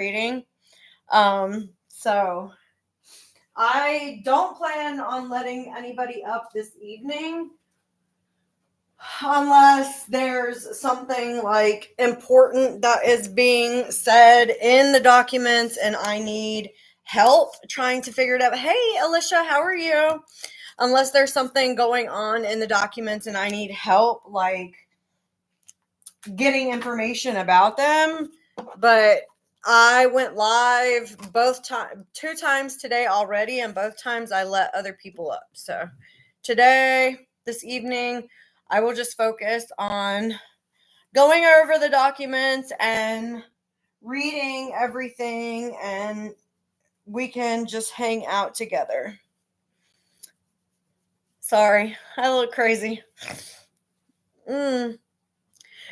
reading. So I don't plan on letting anybody up this evening unless there's something like important that is being said in the documents and I need help trying to figure it out. Hey, Alicia, how are you? Unless there's something going on in the documents and I need help, like getting information about them. But I went live two times today already, and both times I let other people up. So today, this evening, I will just focus on going over the documents and reading everything, and we can just hang out together. Sorry, I look crazy.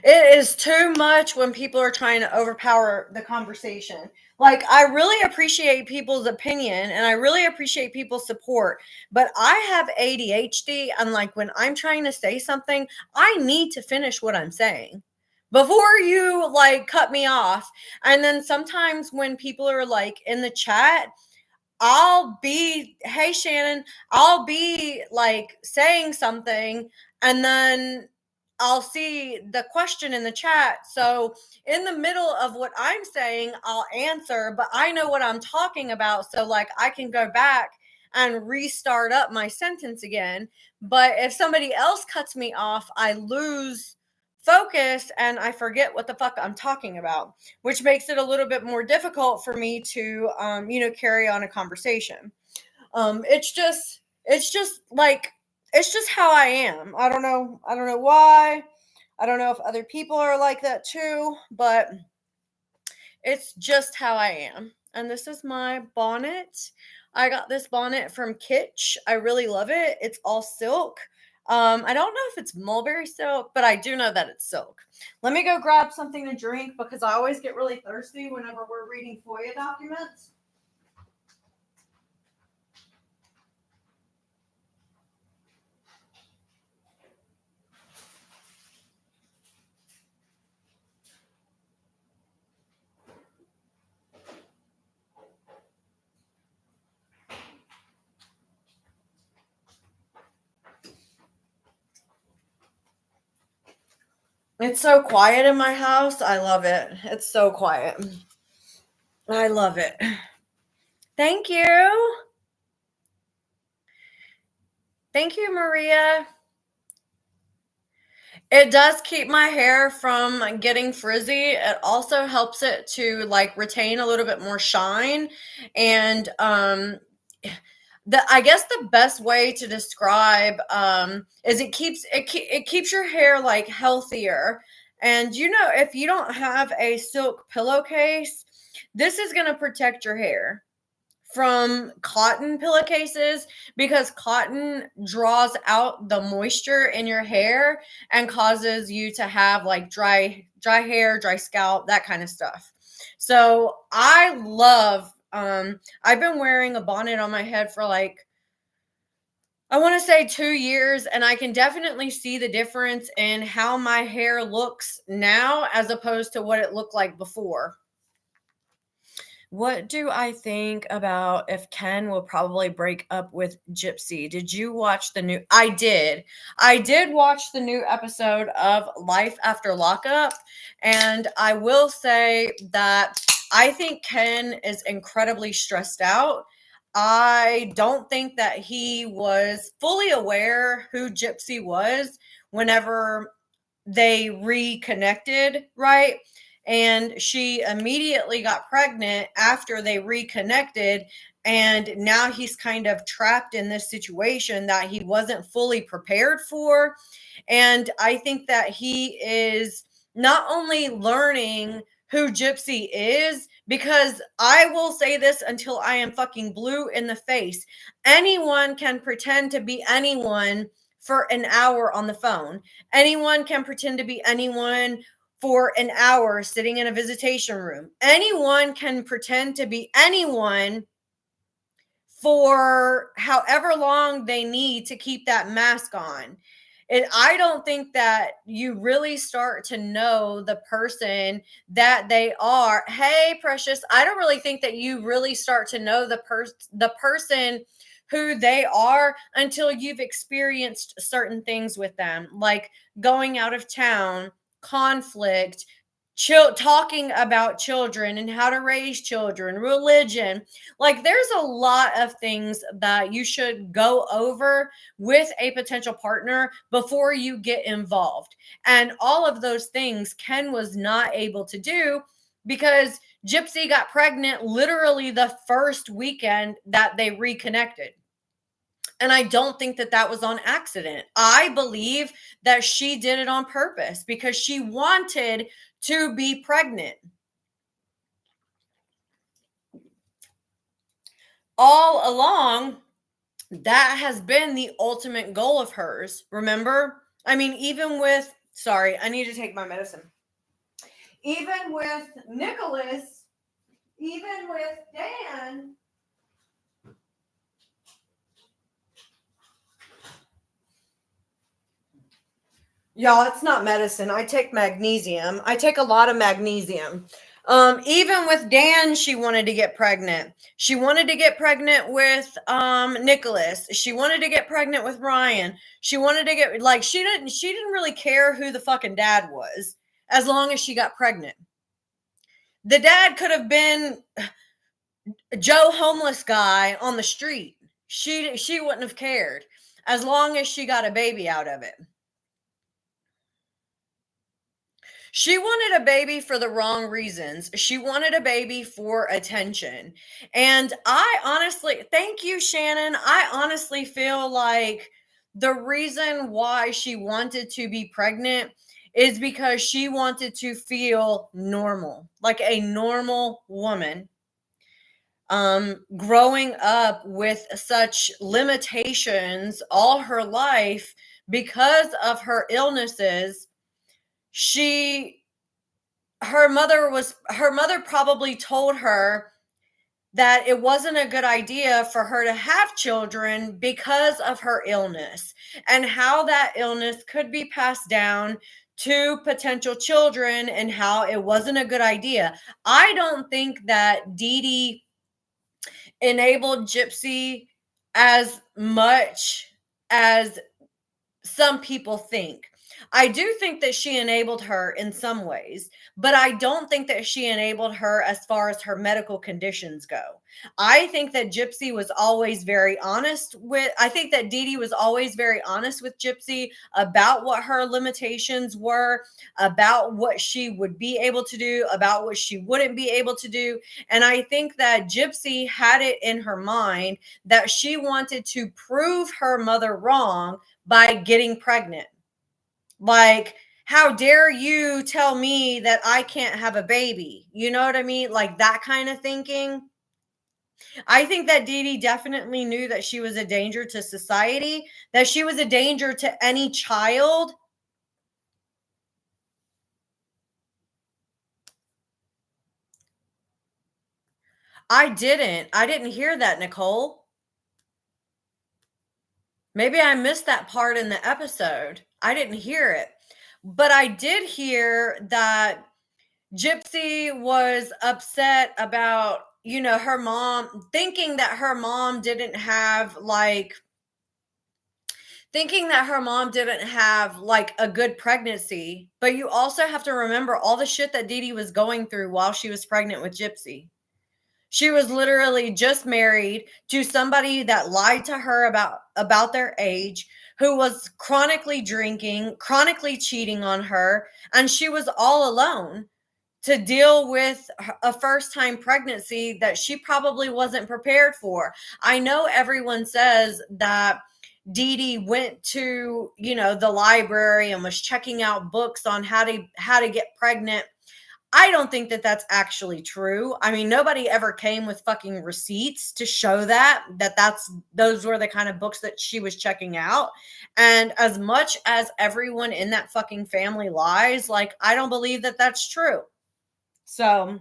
It is too much when people are trying to overpower the conversation. Like, I really appreciate people's opinion and I really appreciate people's support, but I have ADHD, and like when I'm trying to say something, I need to finish what I'm saying before you like cut me off. And then sometimes when people are like in the chat, hey Shannon, I'll be like saying something and then I'll see the question in the chat. So in the middle of what I'm saying, I'll answer, but I know what I'm talking about. So like I can go back and restart up my sentence again. But if somebody else cuts me off, I lose focus and I forget what the fuck I'm talking about, which makes it a little bit more difficult for me to, carry on a conversation. It's just how I am. I don't know why. I don't know if other people are like that too, but it's just how I am. And this is my bonnet. I got this bonnet from Kitsch. I really love it. It's all silk. I don't know if it's mulberry silk, but I do know that it's silk. Let me go grab something to drink because I always get really thirsty whenever we're reading Foia documents. It's so quiet in my house. I love it. It's so quiet. I love it. Thank you. Thank you, Maria. It does keep my hair from getting frizzy. It also helps it to like retain a little bit more shine. And I guess the best way to describe is it keeps your hair like healthier. And if you don't have a silk pillowcase, this is going to protect your hair from cotton pillowcases because cotton draws out the moisture in your hair and causes you to have like dry hair, dry scalp, that kind of stuff. So I love I've been wearing a bonnet on my head for like, I want to say 2 years, and I can definitely see the difference in how my hair looks now as opposed to what it looked like before. What do I think about if Ken will probably break up with Gypsy? Did you watch the new? I did. I did watch the new episode of Life After Lockup, and I will say that I think Ken is incredibly stressed out. I don't think that he was fully aware who Gypsy was whenever they reconnected, right? And she immediately got pregnant after they reconnected. And now he's kind of trapped in this situation that he wasn't fully prepared for. And I think that he is not only learning who Gypsy is, because I will say this until I am fucking blue in the face. Anyone can pretend to be anyone for an hour on the phone. Anyone can pretend to be anyone for an hour sitting in a visitation room. Anyone can pretend to be anyone for however long they need to keep that mask on. I don't think that you really start to know the person that they are. Hey, precious, I don't really think that you really start to know the person who they are until you've experienced certain things with them, like going out of town, conflict, talking about children and how to raise children, religion. Like there's a lot of things that you should go over with a potential partner before you get involved. And all of those things Ken was not able to do because Gypsy got pregnant literally the first weekend that they reconnected. And I don't think that that was on accident. I believe that she did it on purpose because she wanted to be pregnant. All along, that has been the ultimate goal of hers. Remember? I mean, even with, sorry, I need to take my medicine. Even with Nicholas, even with Dan, y'all, it's not medicine. I take magnesium. I take a lot of magnesium. Even with Dan, she wanted to get pregnant. She wanted to get pregnant with Nicholas. She wanted to get pregnant with Ryan. She wanted to get like she didn't really care who the fucking dad was as long as she got pregnant. The dad could have been Joe homeless guy on the street. She wouldn't have cared as long as she got a baby out of it. She wanted a baby for the wrong reasons. She wanted a baby for attention. And I honestly, thank you, Shannon. I honestly feel like the reason why she wanted to be pregnant is because she wanted to feel normal, like a normal woman. Growing up with such limitations all her life because of her illnesses, her mother probably told her that it wasn't a good idea for her to have children because of her illness and how that illness could be passed down to potential children and how it wasn't a good idea. I don't think that Dee Dee enabled Gypsy as much as some people think. I do think that she enabled her in some ways, but I don't think that she enabled her as far as her medical conditions go. I think that Gypsy was always very honest with, I think that Dee Dee was always very honest with Gypsy about what her limitations were, about what she would be able to do, about what she wouldn't be able to do. And I think that Gypsy had it in her mind that she wanted to prove her mother wrong by getting pregnant. Like, how dare you tell me that I can't have a baby? You know what I mean? Like that kind of thinking. I think that Dee Dee definitely knew that she was a danger to society, that she was a danger to any child. I didn't hear that, Nicole. Maybe I missed that part in the episode. I didn't hear it. But I did hear that Gypsy was upset about, her mom thinking that her mom didn't have like a good pregnancy. But you also have to remember all the shit that Dee Dee was going through while she was pregnant with Gypsy. She was literally just married to somebody that lied to her about their age, who was chronically drinking, chronically cheating on her, and she was all alone to deal with a first-time pregnancy that she probably wasn't prepared for. I know everyone says that Dee Dee went to, the library and was checking out books on how to get pregnant. I don't think that that's actually true. I mean, nobody ever came with fucking receipts to show those were the kind of books that she was checking out. And as much as everyone in that fucking family lies, like, I don't believe that that's true. So,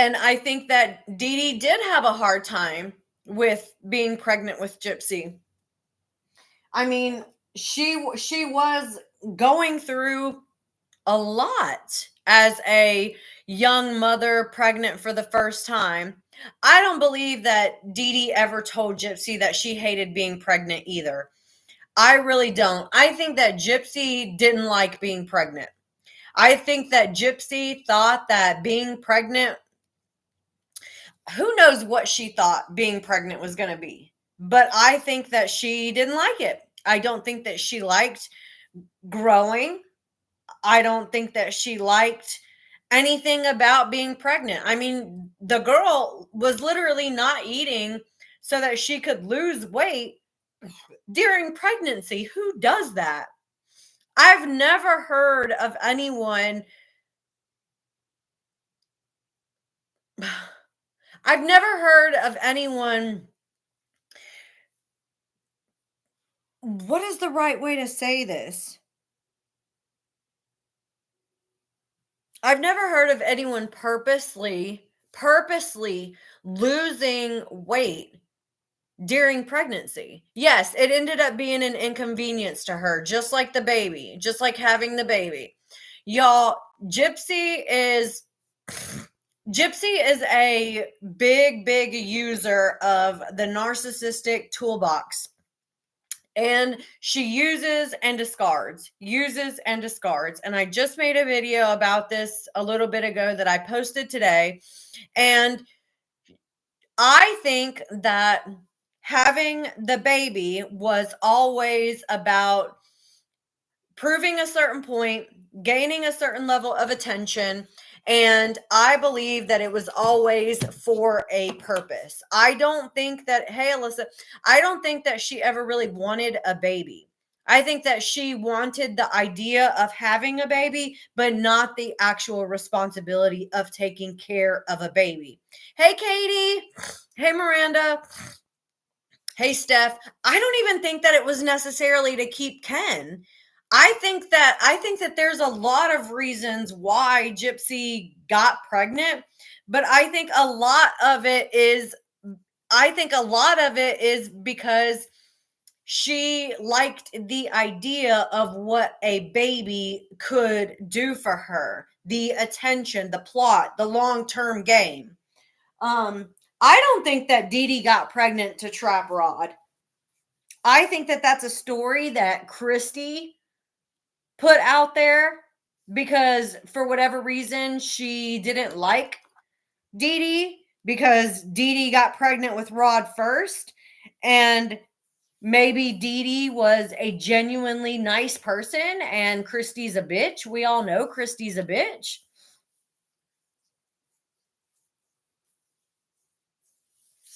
And I think that Dee Dee did have a hard time with being pregnant with Gypsy. I mean, she was going through a lot as a young mother pregnant for the first time. I don't believe that Dee Dee ever told Gypsy that she hated being pregnant either. I really don't. I think that Gypsy didn't like being pregnant. I think that Gypsy thought that being pregnant, who knows what she thought being pregnant was going to be. But I think that she didn't like it. I don't think that she liked growing. I don't think that she liked anything about being pregnant. I mean, the girl was literally not eating so that she could lose weight during pregnancy. Who does that? I've never heard of anyone. I've never heard of anyone. What is the right way to say this? I've never heard of anyone purposely losing weight during pregnancy. Yes, it ended up being an inconvenience to her, just like the baby, just like having the baby. Y'all, Gypsy is a big user of the narcissistic toolbox. And she uses and discards. And I just made a video about this a little bit ago that I posted today. And I think that having the baby was always about proving a certain point, gaining a certain level of attention. And I believe that it was always for a purpose. I don't think that, hey, Alyssa, I don't think that she ever really wanted a baby. I think that she wanted the idea of having a baby, but not the actual responsibility of taking care of a baby. Hey, Katie. Hey, Miranda. Hey, Steph. I don't even think that it was necessarily to keep Ken. I think that there's a lot of reasons why Gypsy got pregnant, but I think a lot of it is because she liked the idea of what a baby could do for her, the attention, the plot, the long-term game. I don't think that Dee Dee got pregnant to trap Rod. I think that that's a story that Christy put out there because for whatever reason she didn't like Dee Dee because Dee Dee got pregnant with Rod first, and maybe Dee Dee was a genuinely nice person and Christy's a bitch. We all know Christy's a bitch.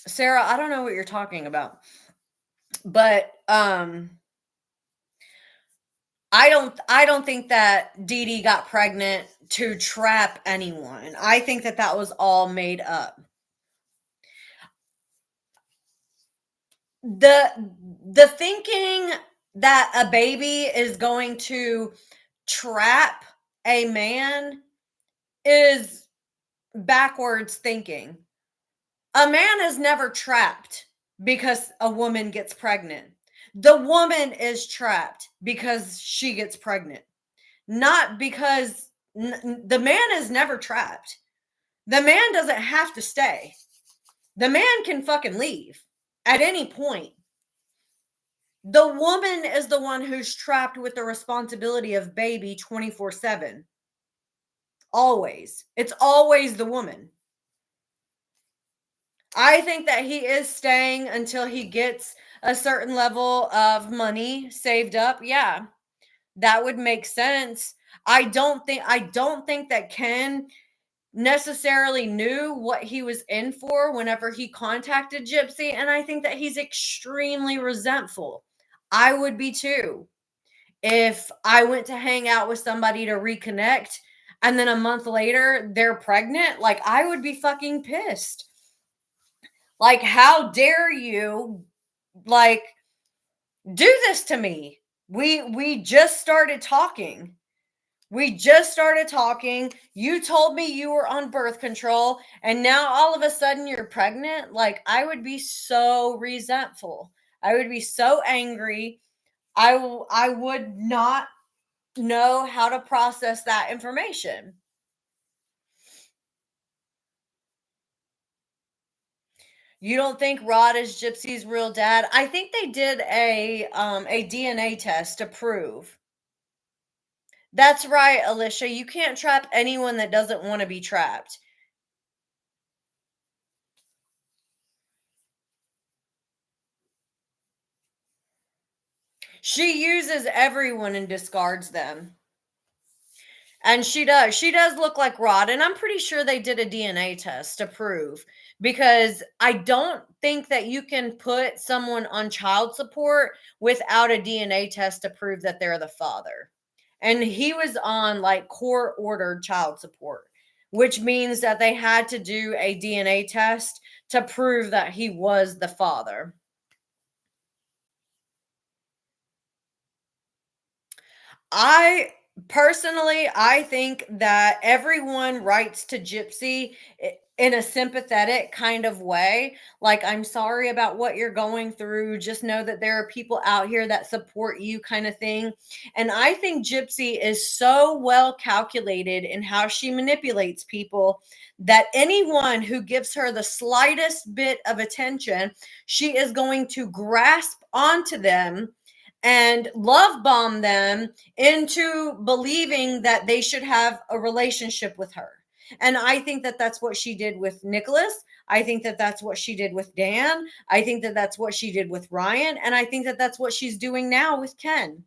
Sarah, I don't know what you're talking about. But I don't think that Dee Dee got pregnant to trap anyone. I think that that was all made up. The thinking that a baby is going to trap a man is backwards thinking. A man is never trapped because a woman gets pregnant. The woman is trapped because she gets pregnant. Not because the man is never trapped. The man doesn't have to stay. The man can fucking leave at any point. The woman is the one who's trapped with the responsibility of baby 24/7. Always. It's always the woman. I think that he is staying until he gets a certain level of money saved up. Yeah, that would make sense. I don't think that Ken necessarily knew what he was in for whenever he contacted Gypsy, and I think that he's extremely resentful. I would be too. If I went to hang out with somebody to reconnect and then a month later they're pregnant, like I would be fucking pissed. Like, how dare you, like, do this to me? We just started talking. We just started talking. You told me you were on birth control, and now all of a sudden you're pregnant. Like, I would be so resentful. I would be so angry. I would not know how to process that information. You don't think Rod is Gypsy's real dad? I think they did a DNA test to prove. That's right, Alicia. You can't trap anyone that doesn't want to be trapped. She uses everyone and discards them. And she does. She does look like Rod. And I'm pretty sure they did a DNA test to prove, because I don't think that you can put someone on child support without a DNA test to prove that they're the father. And he was on like court ordered child support, which means that they had to do a DNA test to prove that he was the father. I personally, I think that everyone writes to Gypsy in a sympathetic kind of way. Like, I'm sorry about what you're going through. Just know that there are people out here that support you, kind of thing. And I think Gypsy is so well calculated in how she manipulates people that anyone who gives her the slightest bit of attention, she is going to grasp onto them and love bomb them into believing that they should have a relationship with her. And I think that that's what she did with Nicholas. I think that that's what she did with Dan. I think that that's what she did with Ryan. And I think that that's what she's doing now with Ken.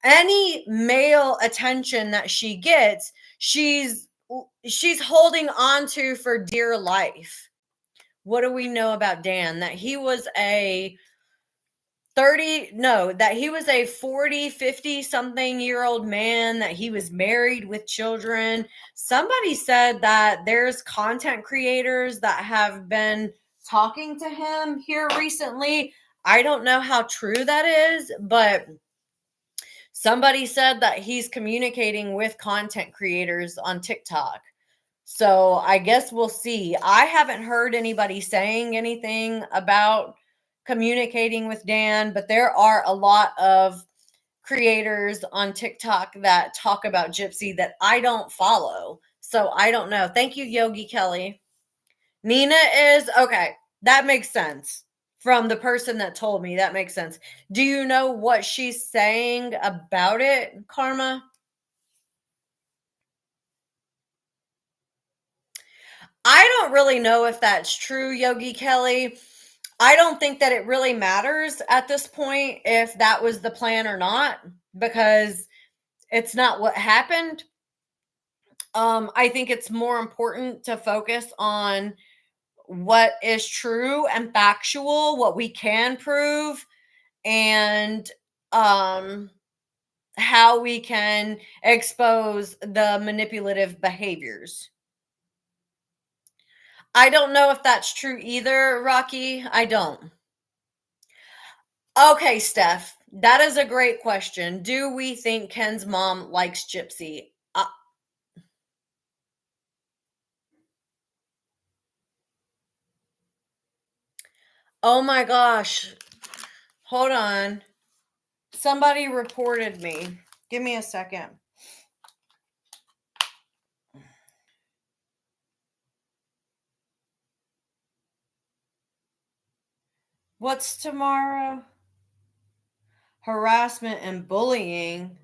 Any male attention that she gets, she's holding on to for dear life. What do we know about Dan? That he was a 30 no that he was a 40, 50 something year old man, that he was married with children. Somebody said that there's content creators that have been talking to him here recently. I don't know how true that is, but somebody said that he's communicating with content creators on TikTok. So I guess we'll see. I haven't heard anybody saying anything about communicating with Dan, but there are a lot of creators on TikTok that talk about Gypsy that I don't follow. So I don't know. Thank you, Yogi Kelly. Nina is okay. That makes sense. From the person that told me, that makes sense. Do you know what she's saying about it, Karma? I don't really know if that's true, Yogi Kelly. I don't think that it really matters at this point if that was the plan or not, because it's not what happened. I think it's more important to focus on what is true and factual, what we can prove, and um, how we can expose the manipulative behaviors. I don't know if that's true either, Rocky. I don't. Okay, Steph, that is a great question. Do we think Ken's mom likes Gypsy? Oh my gosh. Hold on. Somebody reported me. Give me a second. What's tomorrow? Harassment and bullying.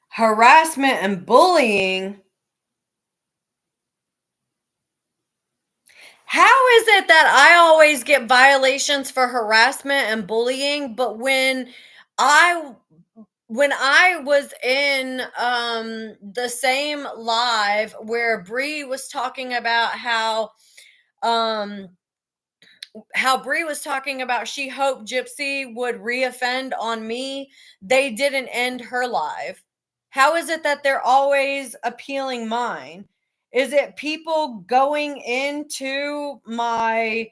Harassment and bullying. How is it that I always get violations for harassment and bullying, but I when I was in the same live where Bree was talking about how um how Bree was talking about she hoped Gypsy would reoffend on me, they didn't end her live. How is it that they're always appealing mine? Is it people going into my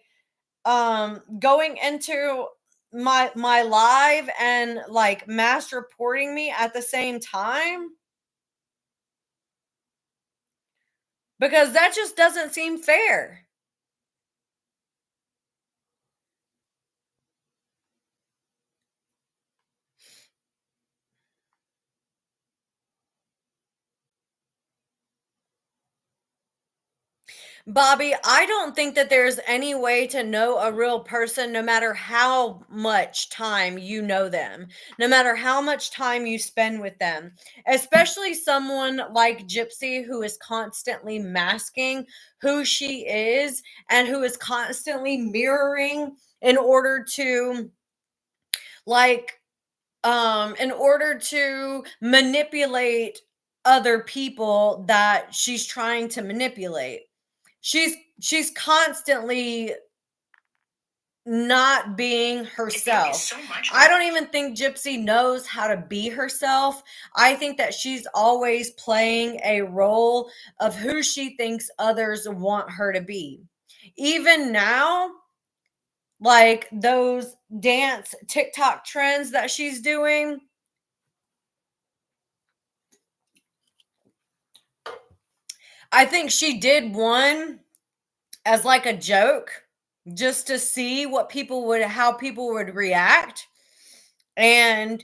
live and like mass reporting me at the same time? Because that just doesn't seem fair. Bobby, I don't think that there's any way to know a real person no matter how much time you know them, no matter how much time you spend with them, especially someone like Gypsy who is constantly masking who she is and who is constantly mirroring in order to like in order to manipulate other people that she's trying to manipulate. She's constantly not being herself. So I don't even think Gypsy knows how to be herself. I think that she's always playing a role of who she thinks others want her to be. Even now, like those dance TikTok trends that she's doing, I think she did one as like a joke just to see how people would react. And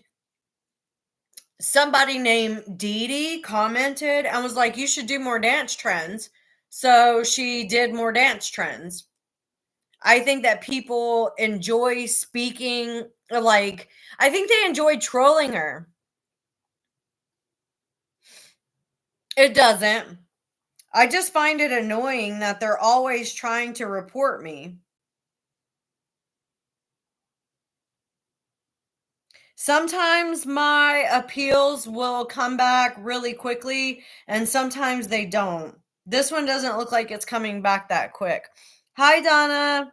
somebody named Dee Dee commented and was like, you should do more dance trends. So she did more dance trends. I think that people enjoy speaking, like, I think they enjoy trolling her. It doesn't. I just find it annoying that they're always trying to report me. Sometimes my appeals will come back really quickly, and sometimes they don't. This one doesn't look like it's coming back that quick. Hi, Donna.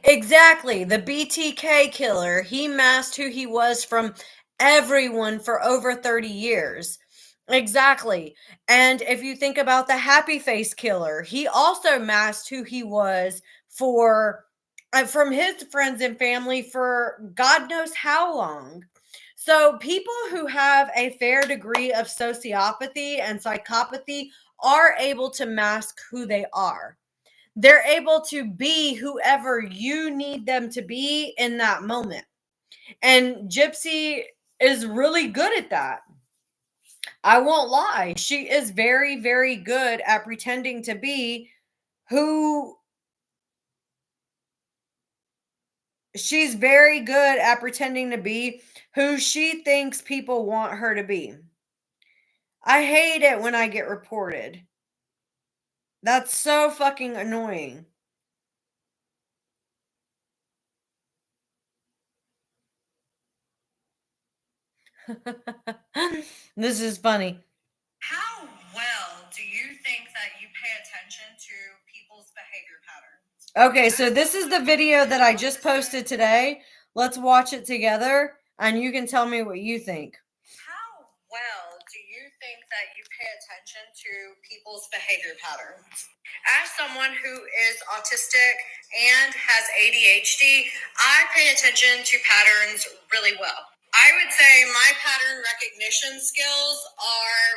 Exactly. The BTK killer, he masked who he was from everyone for over 30 years. Exactly. And if you think about the happy face killer, he also masked who he was for from his friends and family for God knows how long. So people who have a fair degree of sociopathy and psychopathy are able to mask who they are. They're able to be whoever you need them to be in that moment. And Gypsy is really good at that. I won't lie. She is very, very good at pretending to be who she's very good at pretending to be who she thinks people want her to be. I hate it when I get reported. That's so fucking annoying. This is funny. How well do you think that you pay attention to people's behavior patterns? Okay, so this is the video that I just posted today. Let's watch it together and you can tell me what you think. How well do you think that you pay attention to people's behavior patterns? As someone who is autistic and has ADHD, I pay attention to patterns really well. I would say my pattern recognition skills are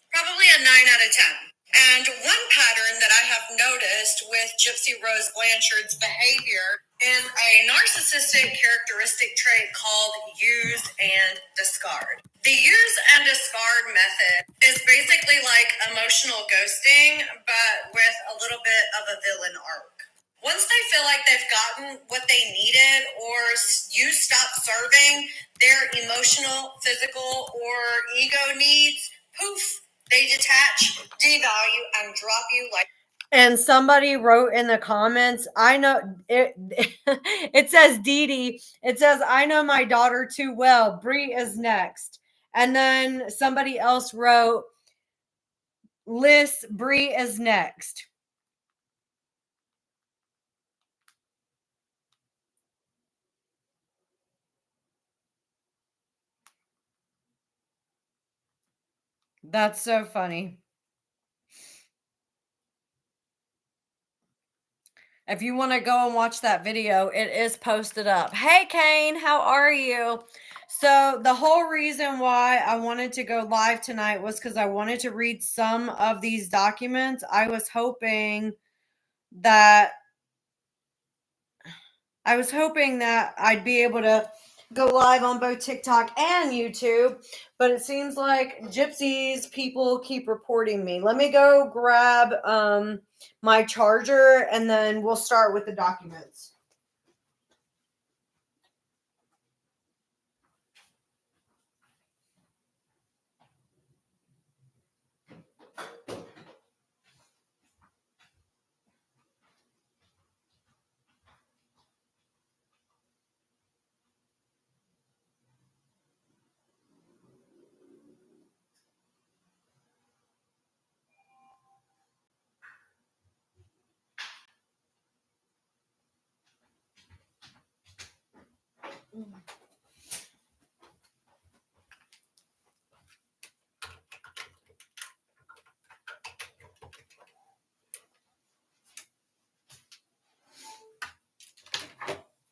probably a 9 out of 10. And one pattern that I have noticed with Gypsy Rose Blanchard's behavior is a narcissistic characteristic trait called use and discard. The use and discard method is basically like emotional ghosting, but with a little bit of a villain arc. Once they feel like they've gotten what they needed or you stop serving their emotional, physical, or ego needs, poof, they detach, devalue, and drop you like. And somebody wrote in the comments, I know it, it says Dee Dee, it says, I know my daughter too well. Bree is next. And then somebody else wrote, Liz, Bree is next. That's so funny. If you want to go and watch that video, it is posted up. Hey, Kane, how are you? So, the whole reason why I wanted to go live tonight was because I wanted to read some of these documents. I was hoping that I'd be able to go live on both TikTok and YouTube, but it seems like Gypsy's people keep reporting me. Let me go grab my charger and then we'll start with the documents.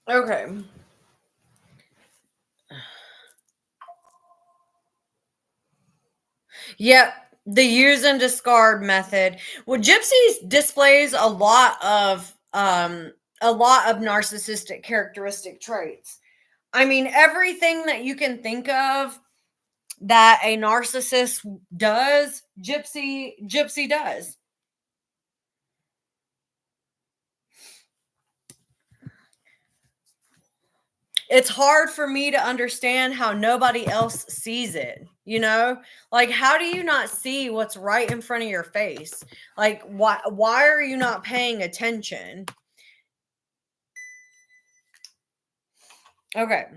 Okay. Yep. The use and discard method. Well, Gypsy displays a lot of narcissistic characteristic traits. I mean, everything that you can think of that a narcissist does, Gypsy does. It's hard for me to understand how nobody else sees it, you know? Like, how do you not see what's right in front of your face? Like, why are you not paying attention? Okay.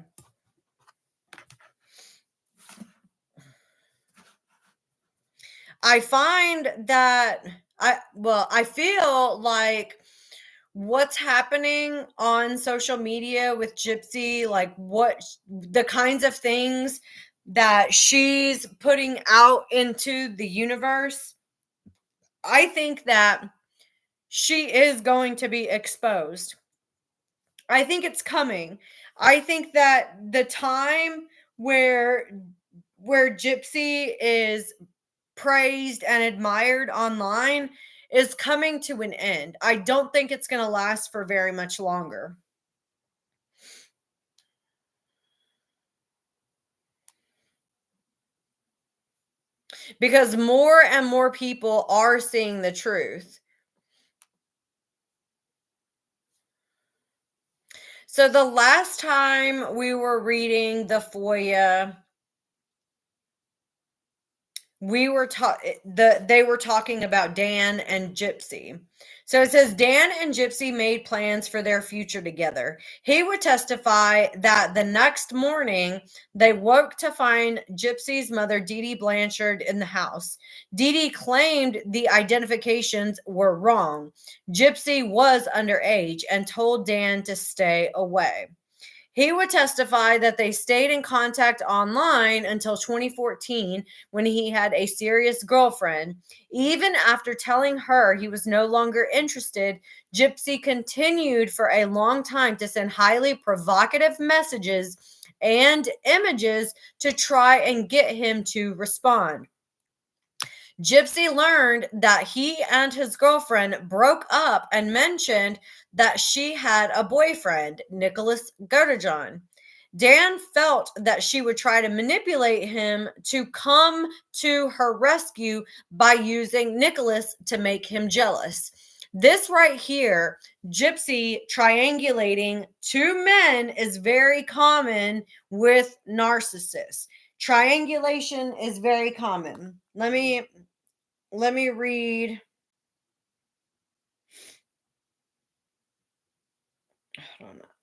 I find that I feel like what's happening on social media with Gypsy, like what the kinds of things that she's putting out into the universe, I think that she is going to be exposed. I think it's coming. I think that the time where Gypsy is praised and admired online is coming to an end. I don't think it's going to last for very much longer. Because more and more people are seeing the truth. So the last time we were reading the Foia, they were talking about Dan and Gypsy. So it says Dan and Gypsy made plans for their future together. He would testify that the next morning they woke to find Gypsy's mother, Dee Dee Blanchard, in the house. Dee Dee claimed the identifications were wrong. Gypsy was underage and told Dan to stay away. He would testify that they stayed in contact online until 2014 when he had a serious girlfriend. Even after telling her he was no longer interested, Gypsy continued for a long time to send highly provocative messages and images to try and get him to respond. Gypsy learned that he and his girlfriend broke up and mentioned that she had a boyfriend, Nicholas Godejohn. Dan felt that she would try to manipulate him to come to her rescue by using Nicholas to make him jealous. This right here, Gypsy triangulating two men, is very common with narcissists. Triangulation is very common. Let me read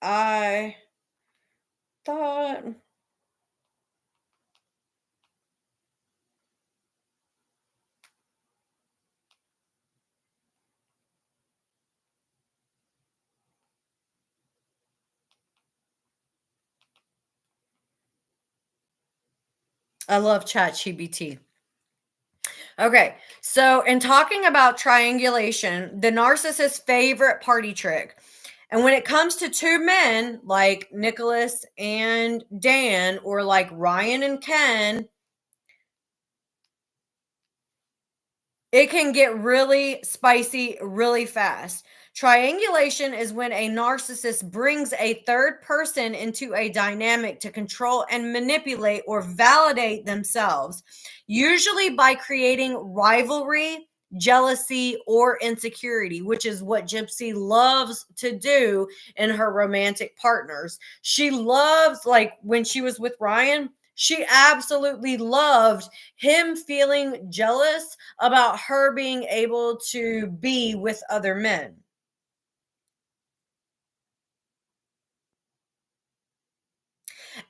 I thought I love ChatGPT. Okay, so in talking about triangulation, the narcissist's favorite party trick. And when it comes to two men like Nicholas and Dan, or like Ryan and Ken, it can get really spicy really fast. Triangulation is when a narcissist brings a third person into a dynamic to control and manipulate or validate themselves, usually by creating rivalry, jealousy, or insecurity, which is what Gypsy loves to do in her romantic partners. She loves, like when she was with Ryan, she absolutely loved him feeling jealous about her being able to be with other men.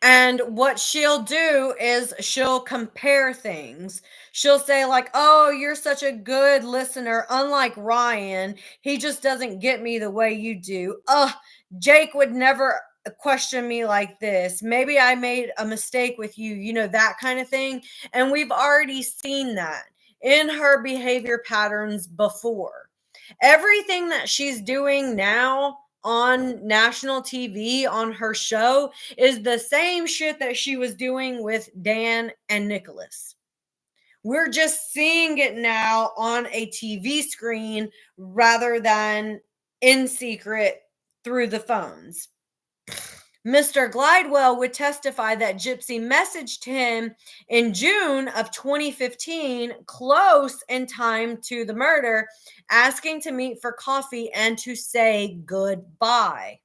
And what she'll do is she'll compare things. She'll say, like, oh, you're such a good listener. Unlike Ryan, he just doesn't get me the way you do. Jake would never question me like this. Maybe I made a mistake with you, that kind of thing. And we've already seen that in her behavior patterns before. Everything that she's doing now on national TV on her show is the same shit that she was doing with Dan and Nicholas. We're just seeing it now on a TV screen rather than in secret through the phones. Mr. Glidewell would testify that Gypsy messaged him in June of 2015, close in time to the murder, asking to meet for coffee and to say goodbye.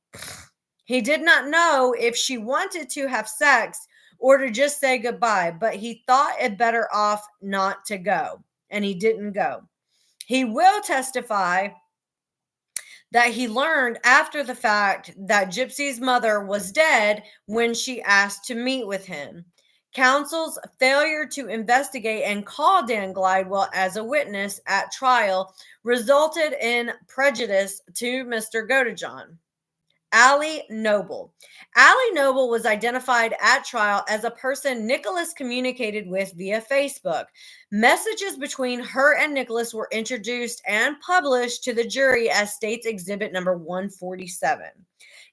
He did not know if she wanted to have sex or to just say goodbye, but he thought it better off not to go, and he didn't go. He will testify that he learned after the fact that Gypsy's mother was dead when she asked to meet with him. Counsel's failure to investigate and call Dan Glidewell as a witness at trial resulted in prejudice to Mr. Godejohn. Allie Noble. Allie Noble was identified at trial as a person Nicholas communicated with via Facebook. Messages between her and Nicholas were introduced and published to the jury as State's Exhibit number 147.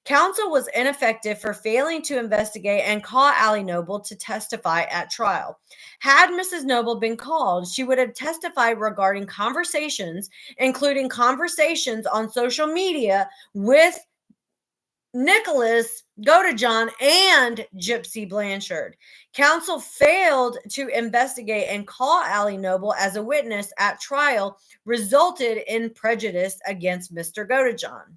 Counsel was ineffective for failing to investigate and call Allie Noble to testify at trial. Had Mrs. Noble been called, she would have testified regarding conversations, including conversations on social media with Nicholas Godejohn and Gypsy Blanchard. Counsel failed to investigate and call Allie Noble as a witness at trial, resulted in prejudice against Mr. Godejohn.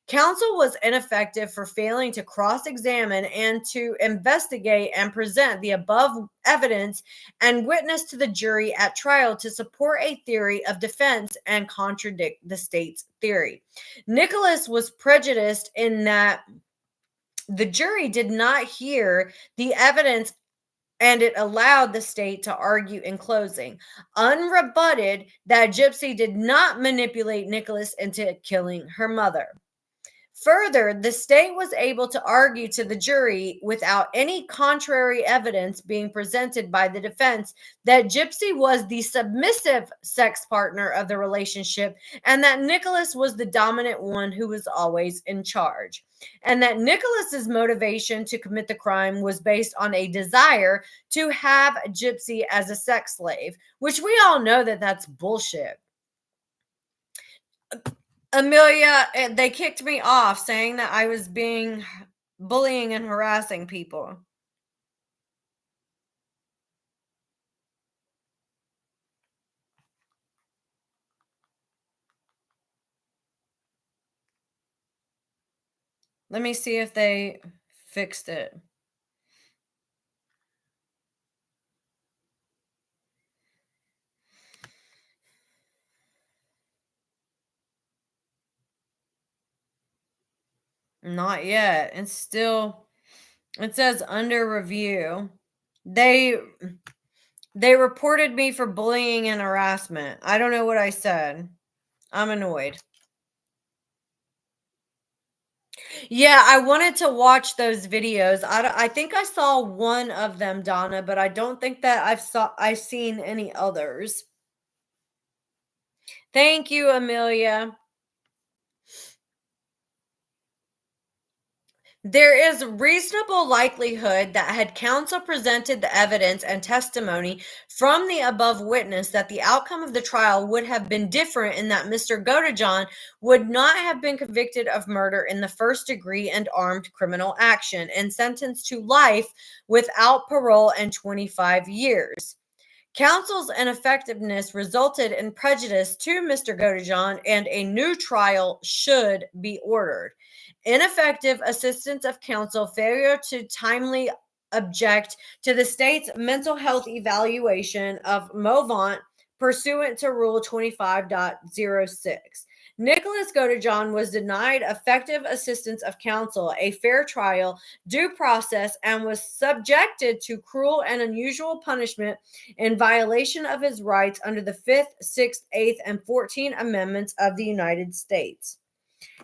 Counsel was ineffective for failing to cross examine and to investigate and present the above evidence and witness to the jury at trial to support a theory of defense and contradict the state's theory. Nicholas was prejudiced in that the jury did not hear the evidence and it allowed the state to argue in closing, unrebutted, that Gypsy did not manipulate Nicholas into killing her mother. Further, the state was able to argue to the jury without any contrary evidence being presented by the defense that Gypsy was the submissive sex partner of the relationship and that Nicholas was the dominant one who was always in charge. And that Nicholas's motivation to commit the crime was based on a desire to have Gypsy as a sex slave, which we all know that that's bullshit. Amelia, they kicked me off saying that I was being bullying and harassing people. Let me see if they fixed it. Not yet. It's still, it says under review. They they reported me for bullying and harassment. I don't know what I said. I'm annoyed. Yeah, I wanted to watch those videos. I think I saw one of them, Donna, but I don't think that I've seen any others. Thank you, Amelia. There is reasonable likelihood that had counsel presented the evidence and testimony from the above witness that the outcome of the trial would have been different in that Mr. Godejohn would not have been convicted of murder in the first degree and armed criminal action and sentenced to life without parole and 25 years. Counsel's ineffectiveness resulted in prejudice to Mr. Godejohn, and a new trial should be ordered. Ineffective assistance of counsel, failure to timely object to the state's mental health evaluation of Movant pursuant to Rule 25.06. Nicholas Godejohn was denied effective assistance of counsel, a fair trial, due process, and was subjected to cruel and unusual punishment in violation of his rights under the 5th, 6th, 8th, and 14th Amendments of the United States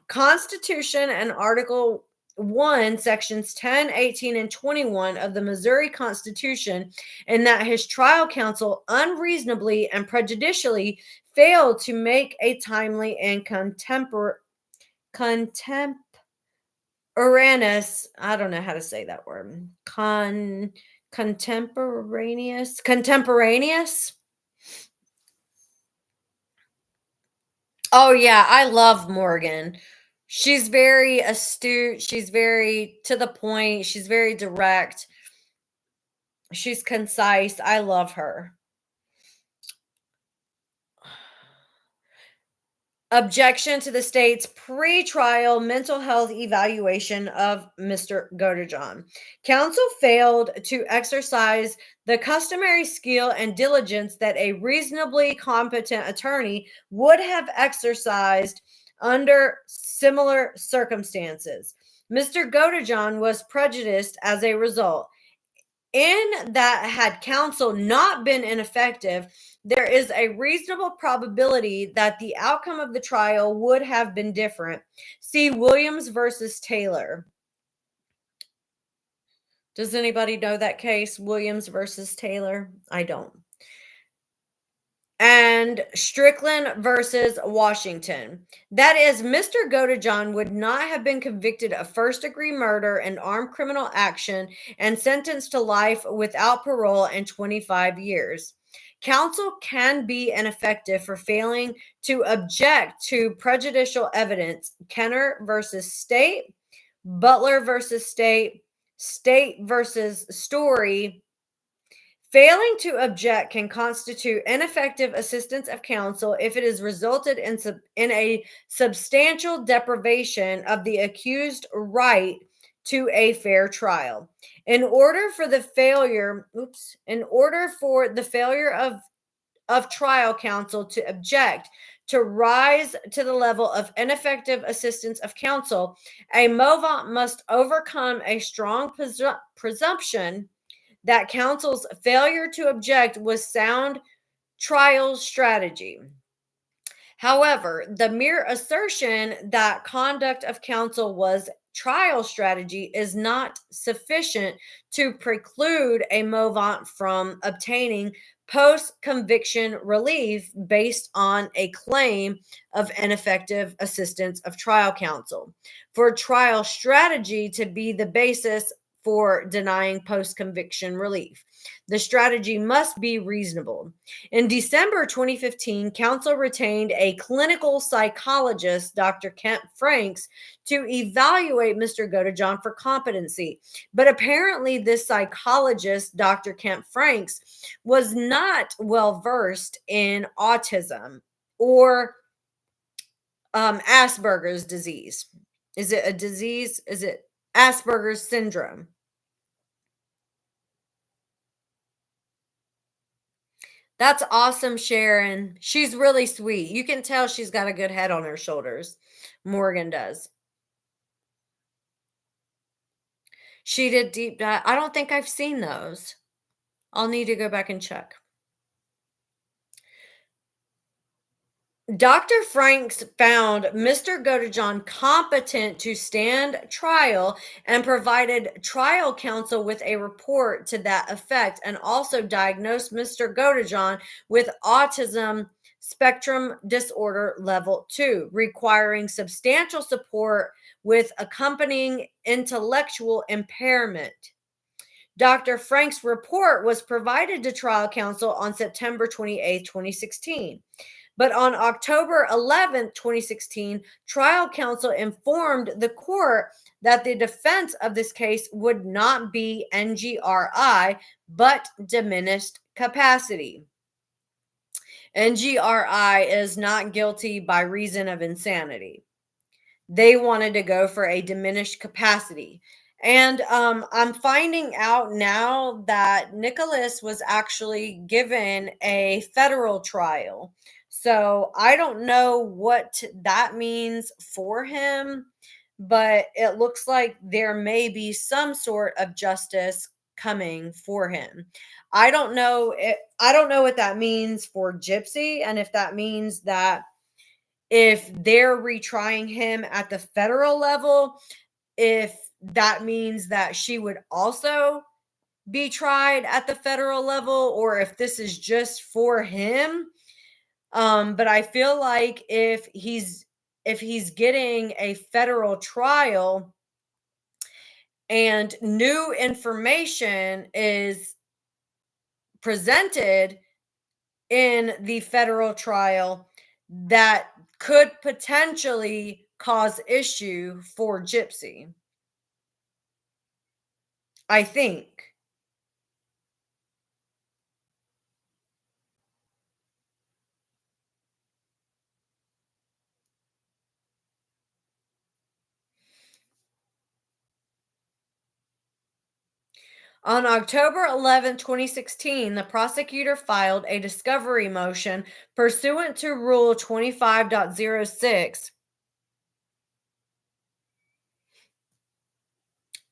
Constitution and Article 1, Sections 10, 18, and 21 of the Missouri Constitution, and that his trial counsel unreasonably and prejudicially failed to make a timely and contemporaneous, I don't know how to say that word, contemporaneous. Oh yeah, I love Morgan. She's very astute, she's very to the point, she's very direct, she's concise. I love her. Objection to the state's pre-trial mental health evaluation of Mr. Godejohn. Counsel failed to exercise the customary skill and diligence that a reasonably competent attorney would have exercised under similar circumstances. Mr. Godejohn was prejudiced as a result. In that, had counsel not been ineffective, there is a reasonable probability that the outcome of the trial would have been different. See Williams versus Taylor. Does anybody know that case, Williams versus Taylor? I don't. And Strickland versus Washington. That is, Mr. Godejohn would not have been convicted of first degree murder and armed criminal action and sentenced to life without parole and 25 years. Counsel can be ineffective for failing to object to prejudicial evidence. Kenner versus State, Butler versus State, State versus Story. Failing to object can constitute ineffective assistance of counsel if it has resulted in a substantial deprivation of the accused right to a fair trial. In order for the failure of trial counsel to object to rise to the level of ineffective assistance of counsel, a movant must overcome a strong presumption that counsel's failure to object was sound trial strategy. However, the mere assertion that conduct of counsel was trial strategy is not sufficient to preclude a movant from obtaining post conviction relief based on a claim of ineffective assistance of trial counsel. For trial strategy to be the basis for denying post conviction relief, the strategy must be reasonable. In December 2015, counsel retained a clinical psychologist, Dr. Kent Franks, to evaluate Mr. Godejohn for competency. But apparently, this psychologist, Dr. Kent Franks, was not well versed in autism or Asperger's disease. Is it a disease? Is it Asperger's syndrome? That's awesome, Sharon. She's really sweet. You can tell she's got a good head on her shoulders. Morgan does. She did deep dive. I don't think I've seen those. I'll need to go back and check. Dr. Franks found Mr. Godejohn competent to stand trial and provided trial counsel with a report to that effect, and also diagnosed Mr. Godejohn with autism spectrum disorder level 2, requiring substantial support with accompanying intellectual impairment. Dr. Frank's report was provided to trial counsel on September 28, 2016. But on October 11th, 2016, trial counsel informed the court that the defense of this case would not be NGRI, but diminished capacity. NGRI is not guilty by reason of insanity. They wanted to go for a diminished capacity. And I'm finding out now that Nicholas was actually given a federal trial. So I don't know what that means for him, but it looks like there may be some sort of justice coming for him. I don't know what that means for Gypsy, and if that means that if they're retrying him at the federal level, if that means that she would also be tried at the federal level, or if this is just for him. But I feel like if he's getting a federal trial and new information is presented in the federal trial, that could potentially cause issue for Gypsy. I think. On October 11, 2016, the prosecutor filed a discovery motion pursuant to Rule 25.06.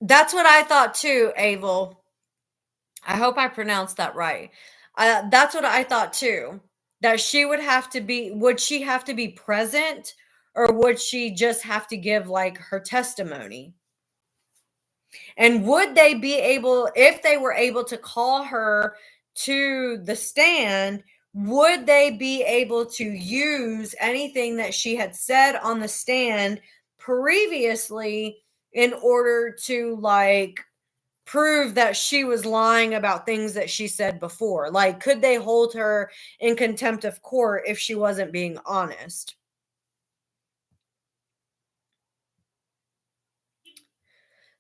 That's what I thought too, Abel. I hope I pronounced that right. That's what I thought too. That would she have to be present, or would she just have to give like her testimony? And would they be able, if they were able to call her to the stand, would they be able to use anything that she had said on the stand previously in order to like prove that she was lying about things that she said before? Like, could they hold her in contempt of court if she wasn't being honest?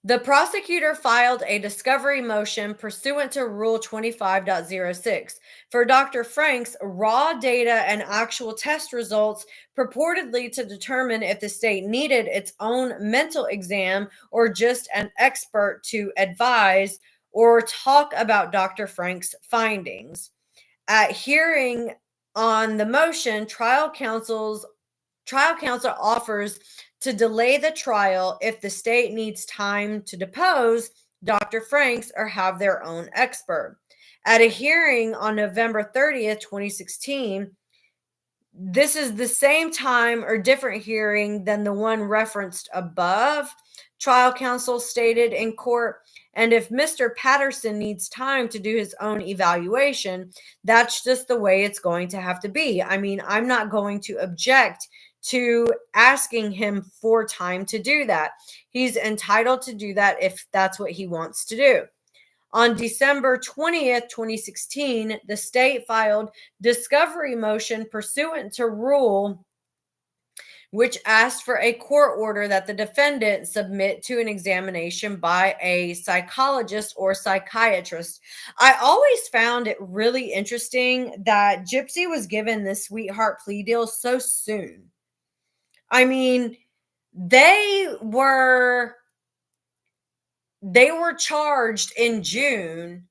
The prosecutor filed a discovery motion pursuant to Rule 25.06 for Dr. Frank's raw data and actual test results, purportedly to determine if the state needed its own mental exam or just an expert to advise or talk about Dr. Frank's findings. At hearing on the motion, trial counsel offers to delay the trial if the state needs time to depose Dr. Franks or have their own expert. At a hearing on November 30th, 2016, this is the same time or different hearing than the one referenced above. Trial counsel stated in court, and if Mr. Patterson needs time to do his own evaluation, that's just the way it's going to have to be. I mean, I'm not going to object to asking him for time to do that. He's entitled to do that if that's what he wants to do. On December 20th, 2016, the state filed discovery motion pursuant to rule which asked for a court order that the defendant submit to an examination by a psychologist or psychiatrist. I always found it really interesting that Gypsy was given this sweetheart plea deal so soon. I mean, they were charged in June,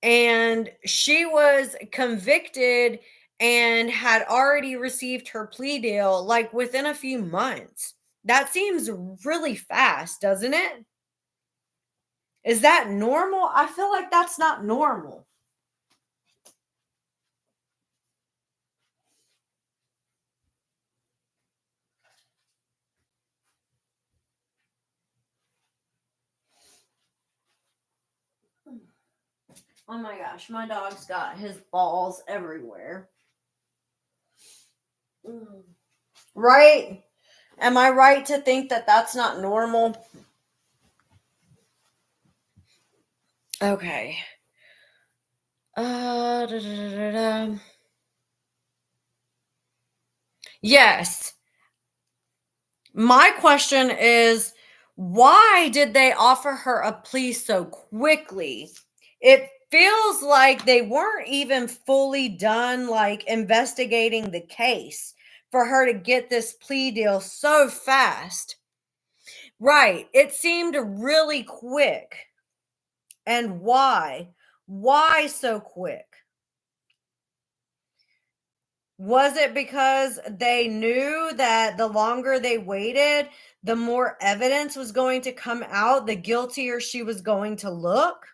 and she was convicted and had already received her plea deal like within a few months. That seems really fast, doesn't it? Is that normal? I feel like that's not normal. Oh my gosh, my dog's got his balls everywhere. Right? Am I right to think that that's not normal? Okay. Da, da, da, da. Yes. My question is, why did they offer her a plea so quickly? It feels like they weren't even fully done, like investigating the case for her to get this plea deal so fast. Right. It seemed really quick. And why? Why so quick? Was it because they knew that the longer they waited, the more evidence was going to come out, the guiltier she was going to look?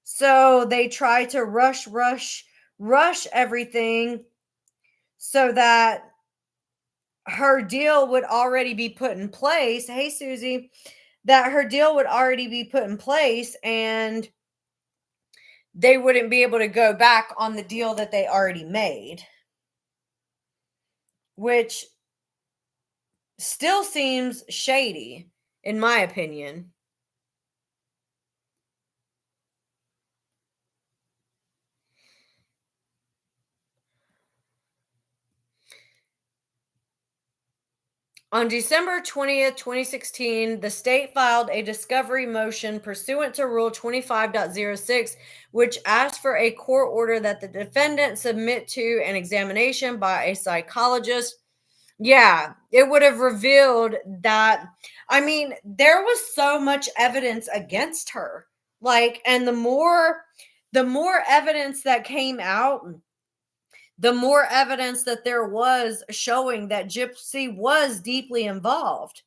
So they tried to rush everything so that her deal would already be put in place. Hey, Susie, that her deal would already be put in place and they wouldn't be able to go back on the deal that they already made, which still seems shady, in my opinion. On December 20th, 2016, the state filed a discovery motion pursuant to Rule 25.06, which asked for a court order that the defendant submit to an examination by a psychologist. Yeah, it would have revealed that. I mean, there was so much evidence against her. Like, and the more evidence that came out, the more evidence that there was showing that Gypsy was deeply involved.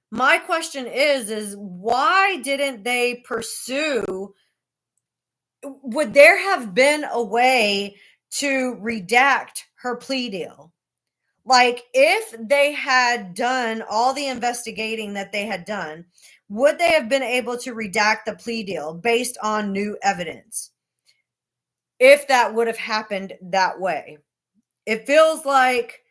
My question is why didn't they pursue? Would there have been a way to redact her plea deal? Like, if they had done all the investigating that they had done, would they have been able to redact the plea deal based on new evidence? If that would have happened that way, it feels like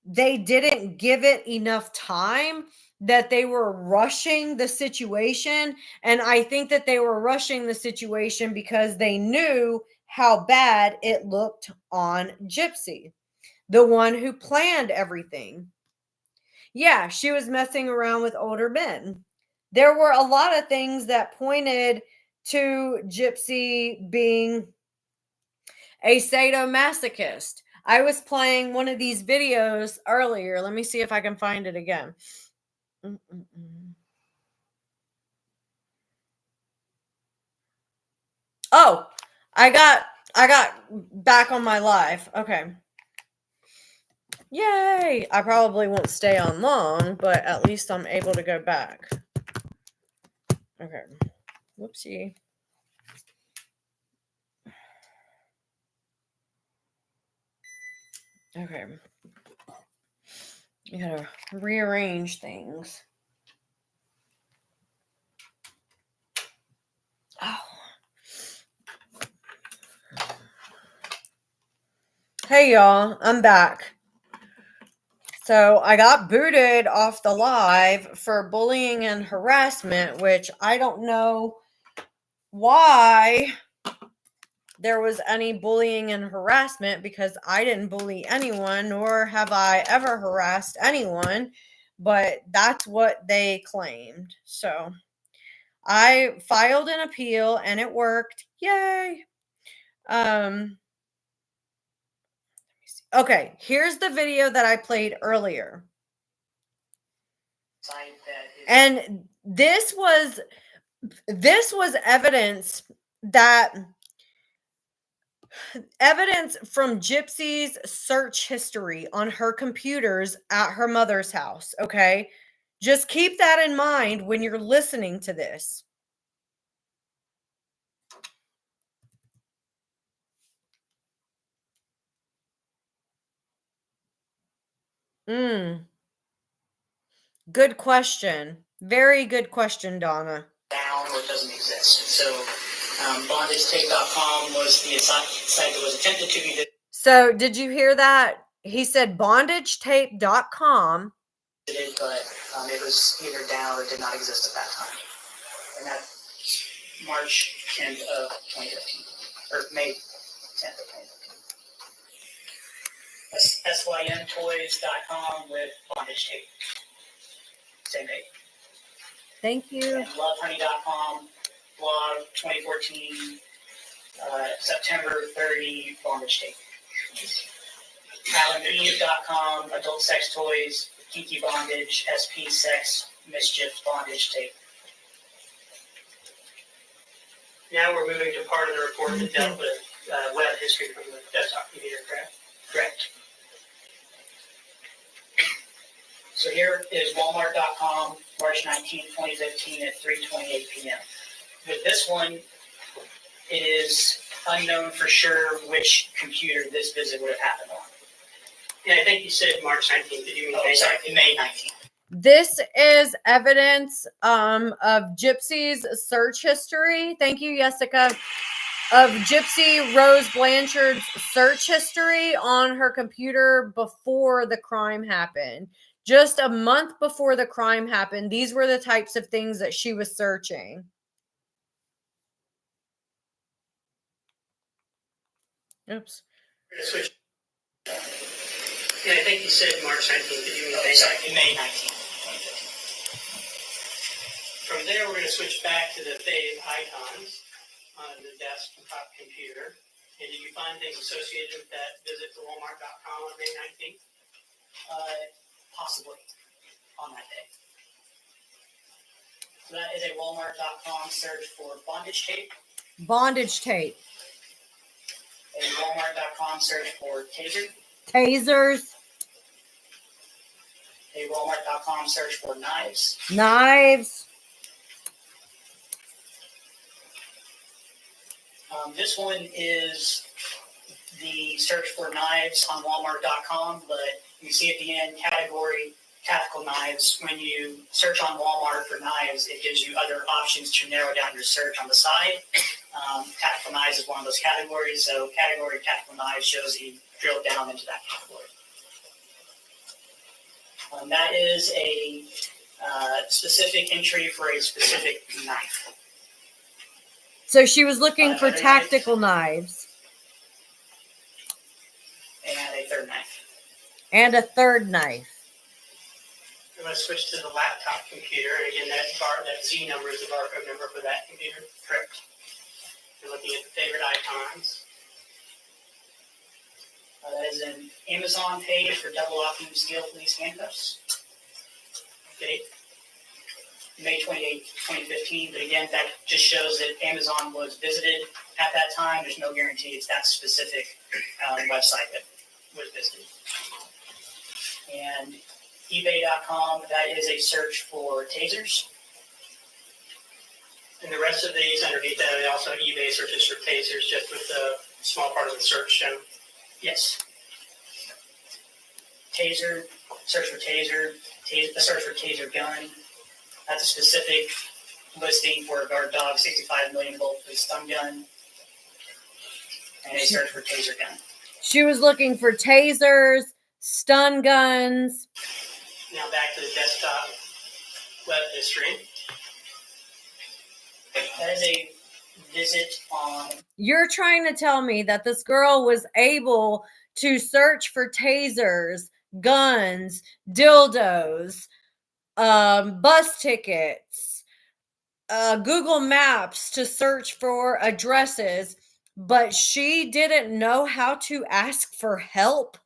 they didn't give it enough time, that they were rushing the situation. And I think that they were rushing the situation because they knew how bad it looked on Gypsy, the one who planned everything. Yeah, she was messing around with older men. There were a lot of things that pointed to Gypsy being a sadomasochist. I was playing one of these videos earlier. Let me see if I can find it again. Mm-mm-mm. Oh, I got back on my live. Okay. Yay! I probably won't stay on long, but at least I'm able to go back. Okay. Whoopsie. Okay. You gotta rearrange things. Oh. Hey y'all, I'm back. So I got booted off the live for bullying and harassment, which I don't know why there was any bullying and harassment, because I didn't bully anyone, nor have I ever harassed anyone, but that's what they claimed. So I filed an appeal and it worked. Yay. Okay, here's the video that I played earlier. And this was evidence from Gypsy's search history on her computers at her mother's house, okay? Just keep that in mind when you're listening to this. Mm. Good question. Very good question, Donna. Down or it doesn't exist. So bondagetape.com was the site that was attempted to be. So did you hear that? He said bondagetape.com. But it was either down or did not exist at that time. And that's March 10th of 2015, or May 10th of 2015. SYMtoys.com with bondage tape. Same date. Thank you. And lovehoney.com, blog 2014, September 30, bondage tape. AlanEve.com, adult sex toys, kinky bondage, SP sex, mischief, bondage tape. Now we're moving to part of the report that dealt with web history from the desktop computer, correct? Correct. So here is Walmart.com, March 19, 2015 at 3:28 p.m. With this one, it is unknown for sure which computer this visit would have happened on. And I think you said March 19th. Did you mean May 19th? This is evidence of Gypsy's search history. Thank you, Jessica. Of Gypsy Rose Blanchard's search history on her computer before the crime happened. Just a month before the crime happened, these were the types of things that she was searching. Oops. Yeah, I think you said March 19th. Did you mean May 19th? From there, we're going to switch back to the fave icons on the desktop computer. And did you find things associated with that visit to Walmart.com on May 19th? Possibly on that day. So that is a Walmart.com search for bondage tape. Bondage tape. A Walmart.com search for taser. Tasers. A Walmart.com search for knives. Knives. This one is the search for knives on Walmart.com, but you see at the end category tactical knives. When you search on Walmart for knives, it gives you other options to narrow down your search on the side. Tactical knives is one of those categories, so category tactical knives shows you drill down into that category. That is a specific entry for a specific knife. So she was looking for tactical knives. And a third knife. And a third knife. I'm going to switch to the laptop computer. And again, that Z number is the barcode number for that computer. Correct. You're looking at the favorite icons. That is an Amazon page for double locking steel police handcuffs. Date May 28, 2015. But again, that just shows that Amazon was visited at that time. There's no guarantee it's that specific website that was visited. And eBay.com, that is a search for tasers. And the rest of these underneath that, also eBay searches for tasers, just with the small part of the search shown. Yes. Taser, search for taser, search for taser gun. That's a specific listing for a guard dog 65 million volt stun gun. And a search for taser gun. She was looking for tasers, stun guns. Now back to the desktop web history. That is a visit on. You're trying to tell me that this girl was able to search for tasers, guns, dildos, bus tickets, Google Maps to search for addresses, but she didn't know how to ask for help?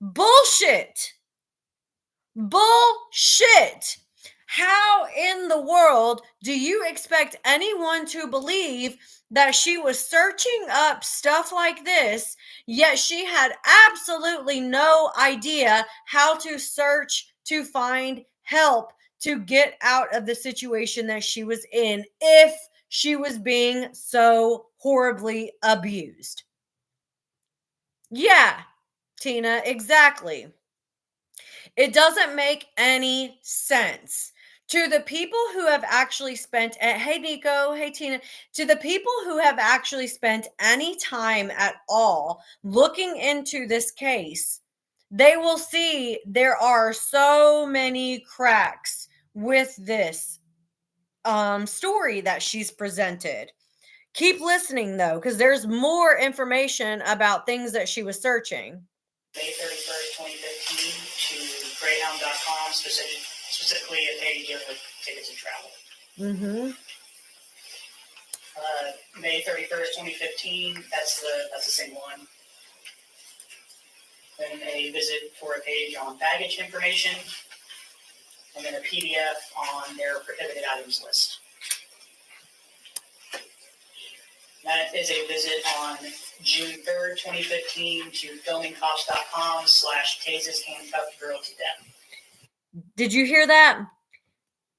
Bullshit. Bullshit. How in the world do you expect anyone to believe that she was searching up stuff like this, yet she had absolutely no idea how to search to find help to get out of the situation that she was in if she was being so horribly abused? Yeah, Tina, exactly. It doesn't make any sense. To the people who have actually spent, hey Nico, hey Tina, to the people who have actually spent any time at all looking into this case, they will see there are so many cracks with this story that she's presented. Keep listening though, because there's more information about things that she was searching. May 31st, 2015 to greyhound.com, specifically a page of tickets and travel. Mm-hmm. May 31st, 2015, that's the same one. Then a visit for a page on baggage information, and then a PDF on their prohibited items list. That is a visit on June 3rd, 2015 to filmingcops.com/tases handcuffed girl to death. Did you hear that?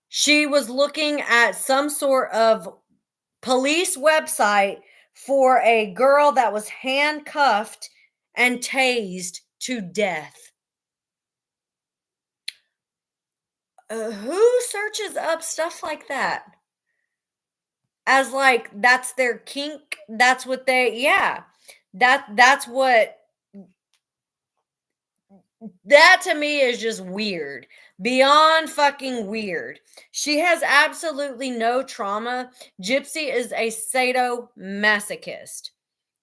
She was looking at some sort of police website for a girl that was handcuffed and tased to death. Who searches up stuff like that? As like that's their kink, that's what they, yeah. That's what, that to me is just weird. Beyond fucking weird. She has absolutely no trauma. Gypsy is a sadomasochist.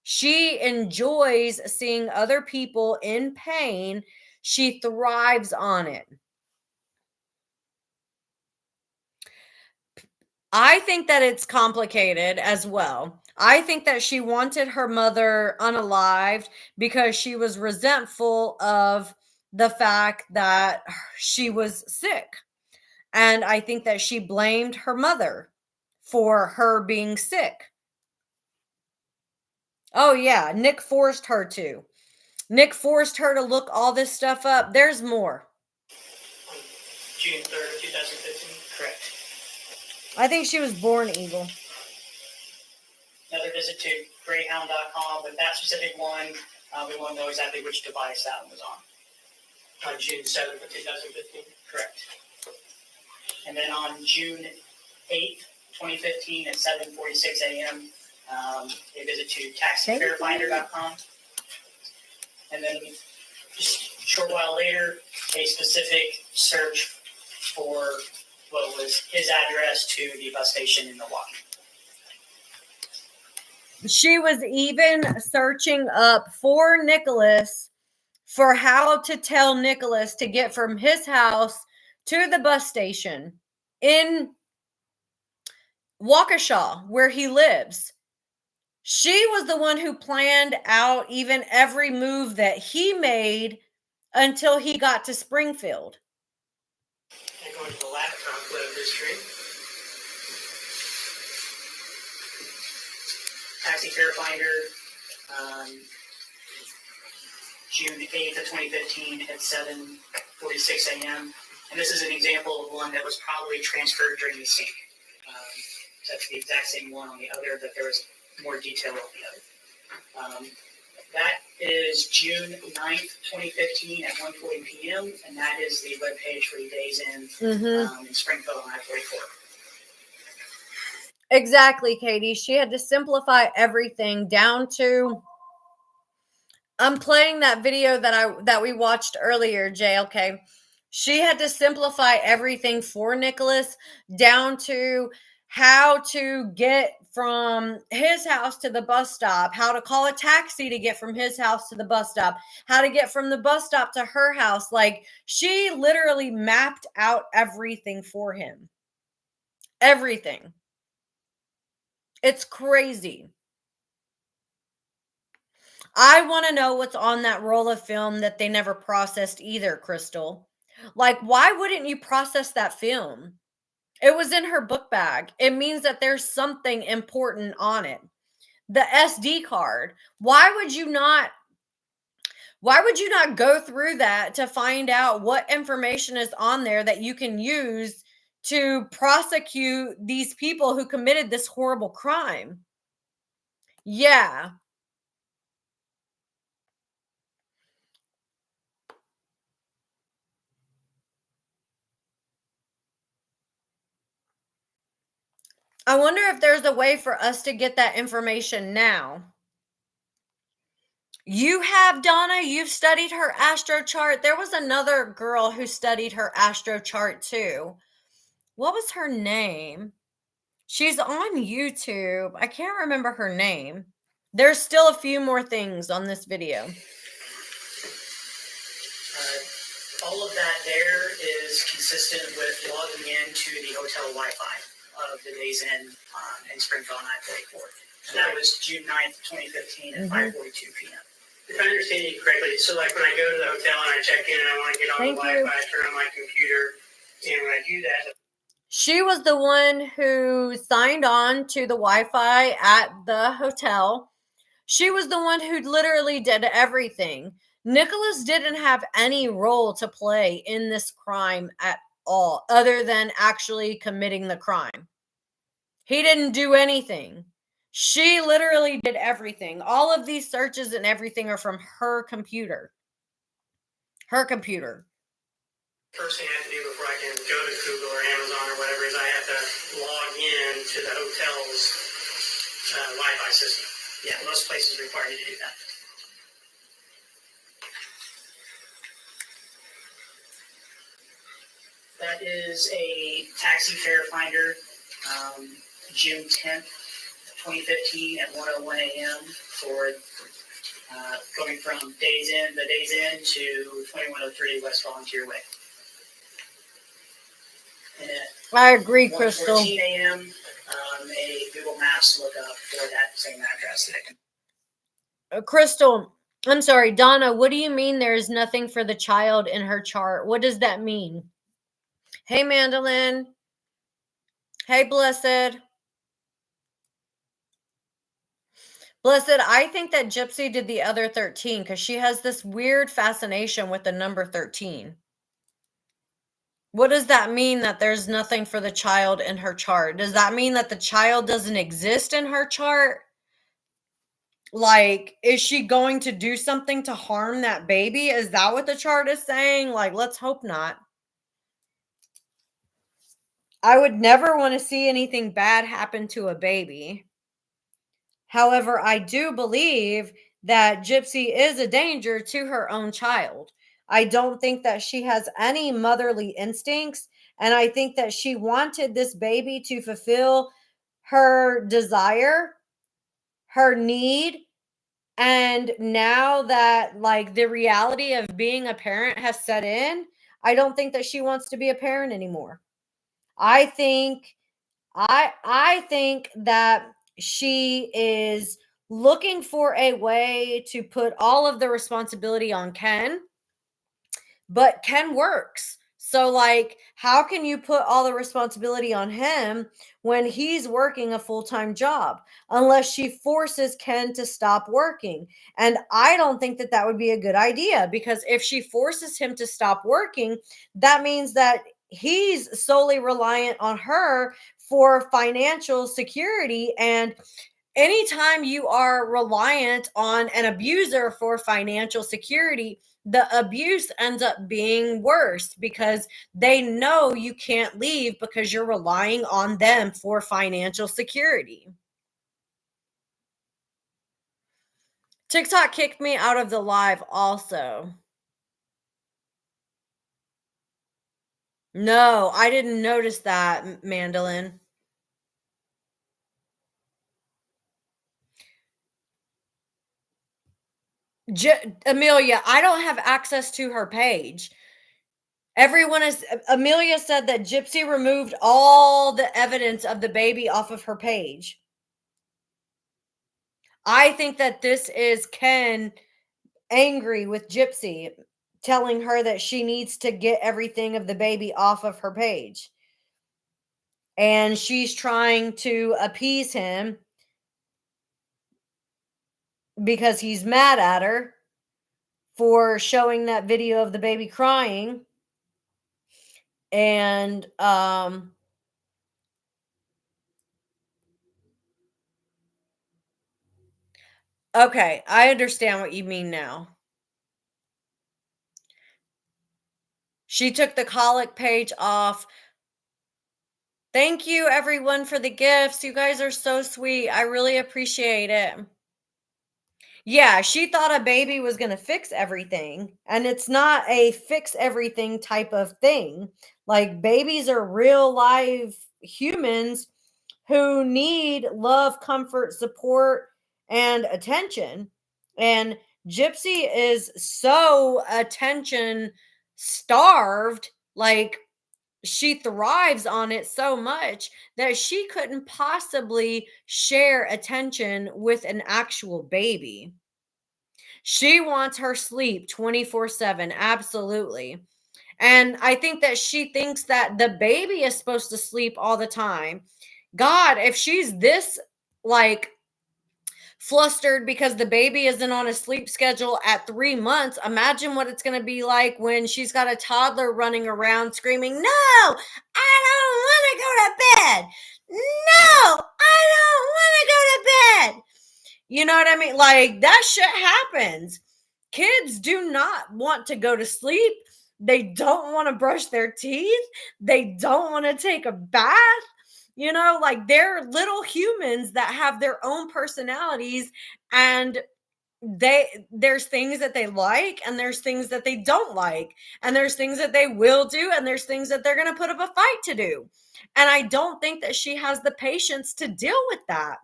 She enjoys seeing other people in pain. She thrives on it. I think that it's complicated as well. I think that she wanted her mother unalived because she was resentful of the fact that she was sick. And I think that she blamed her mother for her being sick. Oh, yeah. Nick forced her to. Nick forced her to look all this stuff up. There's more. June 3rd, 2015. Correct. I think she was born evil. Another visit to greyhound.com. With that specific one, we want to know exactly which device that one was on June 7th of 2015. Correct. And then on June 8th, 2015 at 7:46 a.m., a visit to taxifarefinder.com. And then just a short while later, a specific search for what was his address to the bus station in Milwaukee. She was even searching up for Nicholas for how to tell Nicholas to get from his house to the bus station in Waukesha, where he lives. She was the one who planned out even every move that he made until he got to Springfield. And going to the laptop web history. Taxi Fare Finder, June 8th of 2015 at 7:46 a.m. And this is an example of one that was probably transferred during the sync. That's the exact same one on the other, but there was more detail on the other. That is June 9th, 2015 at 1:40 p.m. And that is the webpage for the Days Inn in Springfield on I-44. Exactly, Katie. She had to simplify everything down to, I'm playing that video that we watched earlier, JLK. She had to simplify everything for Nicholas down to how to get from his house to the bus stop, how to call a taxi to get from his house to the bus stop, how to get from the bus stop to her house. Like, she literally mapped out everything for him. Everything. It's crazy. I want to know what's on that roll of film that they never processed either, Crystal. Like, why wouldn't you process that film? It was in her book bag. It means that there's something important on it. The SD card. Why would you not go through that to find out what information is on there that you can use to prosecute these people who committed this horrible crime? Yeah. I wonder if there's a way for us to get that information now. You have, Donna, you've studied her astro chart. There was another girl who studied her astro chart too. What was her name? She's on YouTube. I can't remember her name. There's still a few more things on this video. All of that there is consistent with logging into the hotel Wi-Fi of the Days Inn in Springfield on I-44. And that was June 9th, 2015 at 5:42 p.m. If I understand you correctly, so like when I go to the hotel and I check in and I want to get on the Wi-Fi, I turn on my computer, and when I do that, she was the one who signed on to the Wi-Fi at the hotel. She was the one who literally did everything. Nicholas didn't have any role to play in this crime at all, other than actually committing the crime. He didn't do anything. She literally did everything. All of these searches and everything are from her computer. Her computer. First thing I have to do before I can go to Google or Amazon or whatever is I have to log in to the hotel's Wi-Fi system. Yeah, most places require you to do that. That is a taxi fare finder, June 10th, 2015 at 1:01 a.m. for going from the Days Inn to 2103 West Volunteer Way. And I agree, Crystal. 1:14 a.m. A Google Maps lookup for that same address. Crystal, I'm sorry, Donna, what do you mean there's nothing for the child in her chart? What does that mean? Hey, Mandolin. Hey, Blessed. Blessed, I think that Gypsy did the other 13 because she has this weird fascination with the number 13. What does that mean that there's nothing for the child in her chart? Does that mean that the child doesn't exist in her chart? Like, is she going to do something to harm that baby? Is that what the chart is saying? Like, let's hope not. I would never want to see anything bad happen to a baby. However, I do believe that Gypsy is a danger to her own child. I don't think that she has any motherly instincts. And I think that she wanted this baby to fulfill her desire, her need. And now that like the reality of being a parent has set in, I don't think that she wants to be a parent anymore. I think that she is looking for a way to put all of the responsibility on Ken, but Ken works. So, like, how can you put all the responsibility on him when he's working a full-time job? Unless she forces Ken to stop working. And I don't think that that would be a good idea, because if she forces him to stop working, that means that he's solely reliant on her for financial security. And anytime you are reliant on an abuser for financial security, the abuse ends up being worse because they know you can't leave because you're relying on them for financial security. TikTok kicked me out of the live also. No, I didn't notice that, Mandolin. Amelia, I don't have access to her page. Amelia said that Gypsy removed all the evidence of the baby off of her page. I think that this is Ken angry with Gypsy, telling her that she needs to get everything of the baby off of her page. And she's trying to appease him because he's mad at her for showing that video of the baby crying. And okay, I understand what you mean now. She took the colic page off. Thank you, everyone, for the gifts. You guys are so sweet. I really appreciate it. Yeah, she thought a baby was going to fix everything, and it's not a fix everything type of thing. Like, babies are real live humans who need love, comfort, support, and attention. And Gypsy is so attention starved, like, she thrives on it so much that she couldn't possibly share attention with an actual baby. She wants her sleep 24/7, absolutely. And I think that she thinks that the baby is supposed to sleep all the time. God, if she's this, like, flustered because the baby isn't on a sleep schedule at 3 months, imagine what it's going to be like when she's got a toddler running around screaming, "No, I don't want to go to bed. No, I don't want to go to bed." You know what I mean? Like, that shit happens. Kids do not want to go to sleep. They don't want to brush their teeth. They don't want to take a bath. Like, they're little humans that have their own personalities, and there's things that they like, and there's things that they don't like, and there's things that they will do, and there's things that they're going to put up a fight to do. And I don't think that she has the patience to deal with that.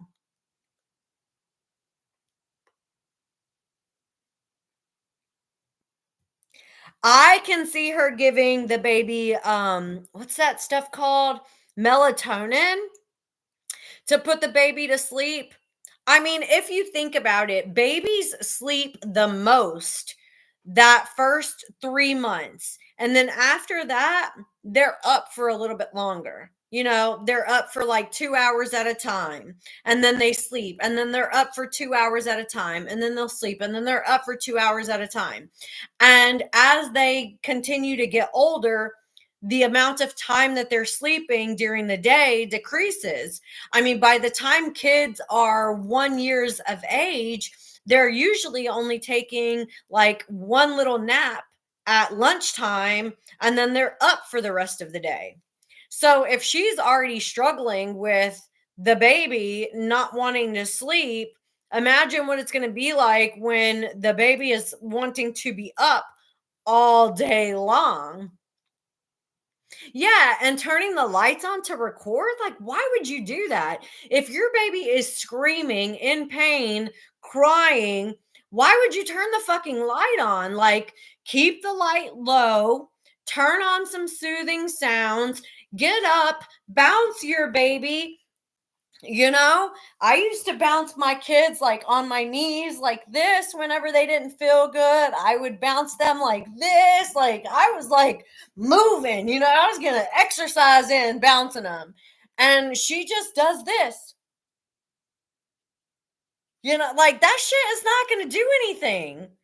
I can see her giving the baby, what's that stuff called? Melatonin, to put the baby to sleep. I mean, if you think about it, babies sleep the most that first 3 months. And then after that, they're up for a little bit longer. They're up for like 2 hours at a time, and then they sleep. And then they're up for 2 hours at a time, and then they'll sleep. And then they're up for 2 hours at a time. And as they continue to get older, the amount of time that they're sleeping during the day decreases. I mean, by the time kids are 1 years of age, they're usually only taking like one little nap at lunchtime, and then they're up for the rest of the day. So if she's already struggling with the baby not wanting to sleep, imagine what it's going to be like when the baby is wanting to be up all day long. Yeah, and turning the lights on to record, like, why would you do that? If your baby is screaming in pain, crying, why would you turn the fucking light on? Like, keep the light low, turn on some soothing sounds, get up, bounce your baby. I used to bounce my kids like on my knees like this whenever they didn't feel good. I would bounce them like this. Like, I was like moving, I was going to exercise in bouncing them. And she just does this. Like, that shit is not going to do anything.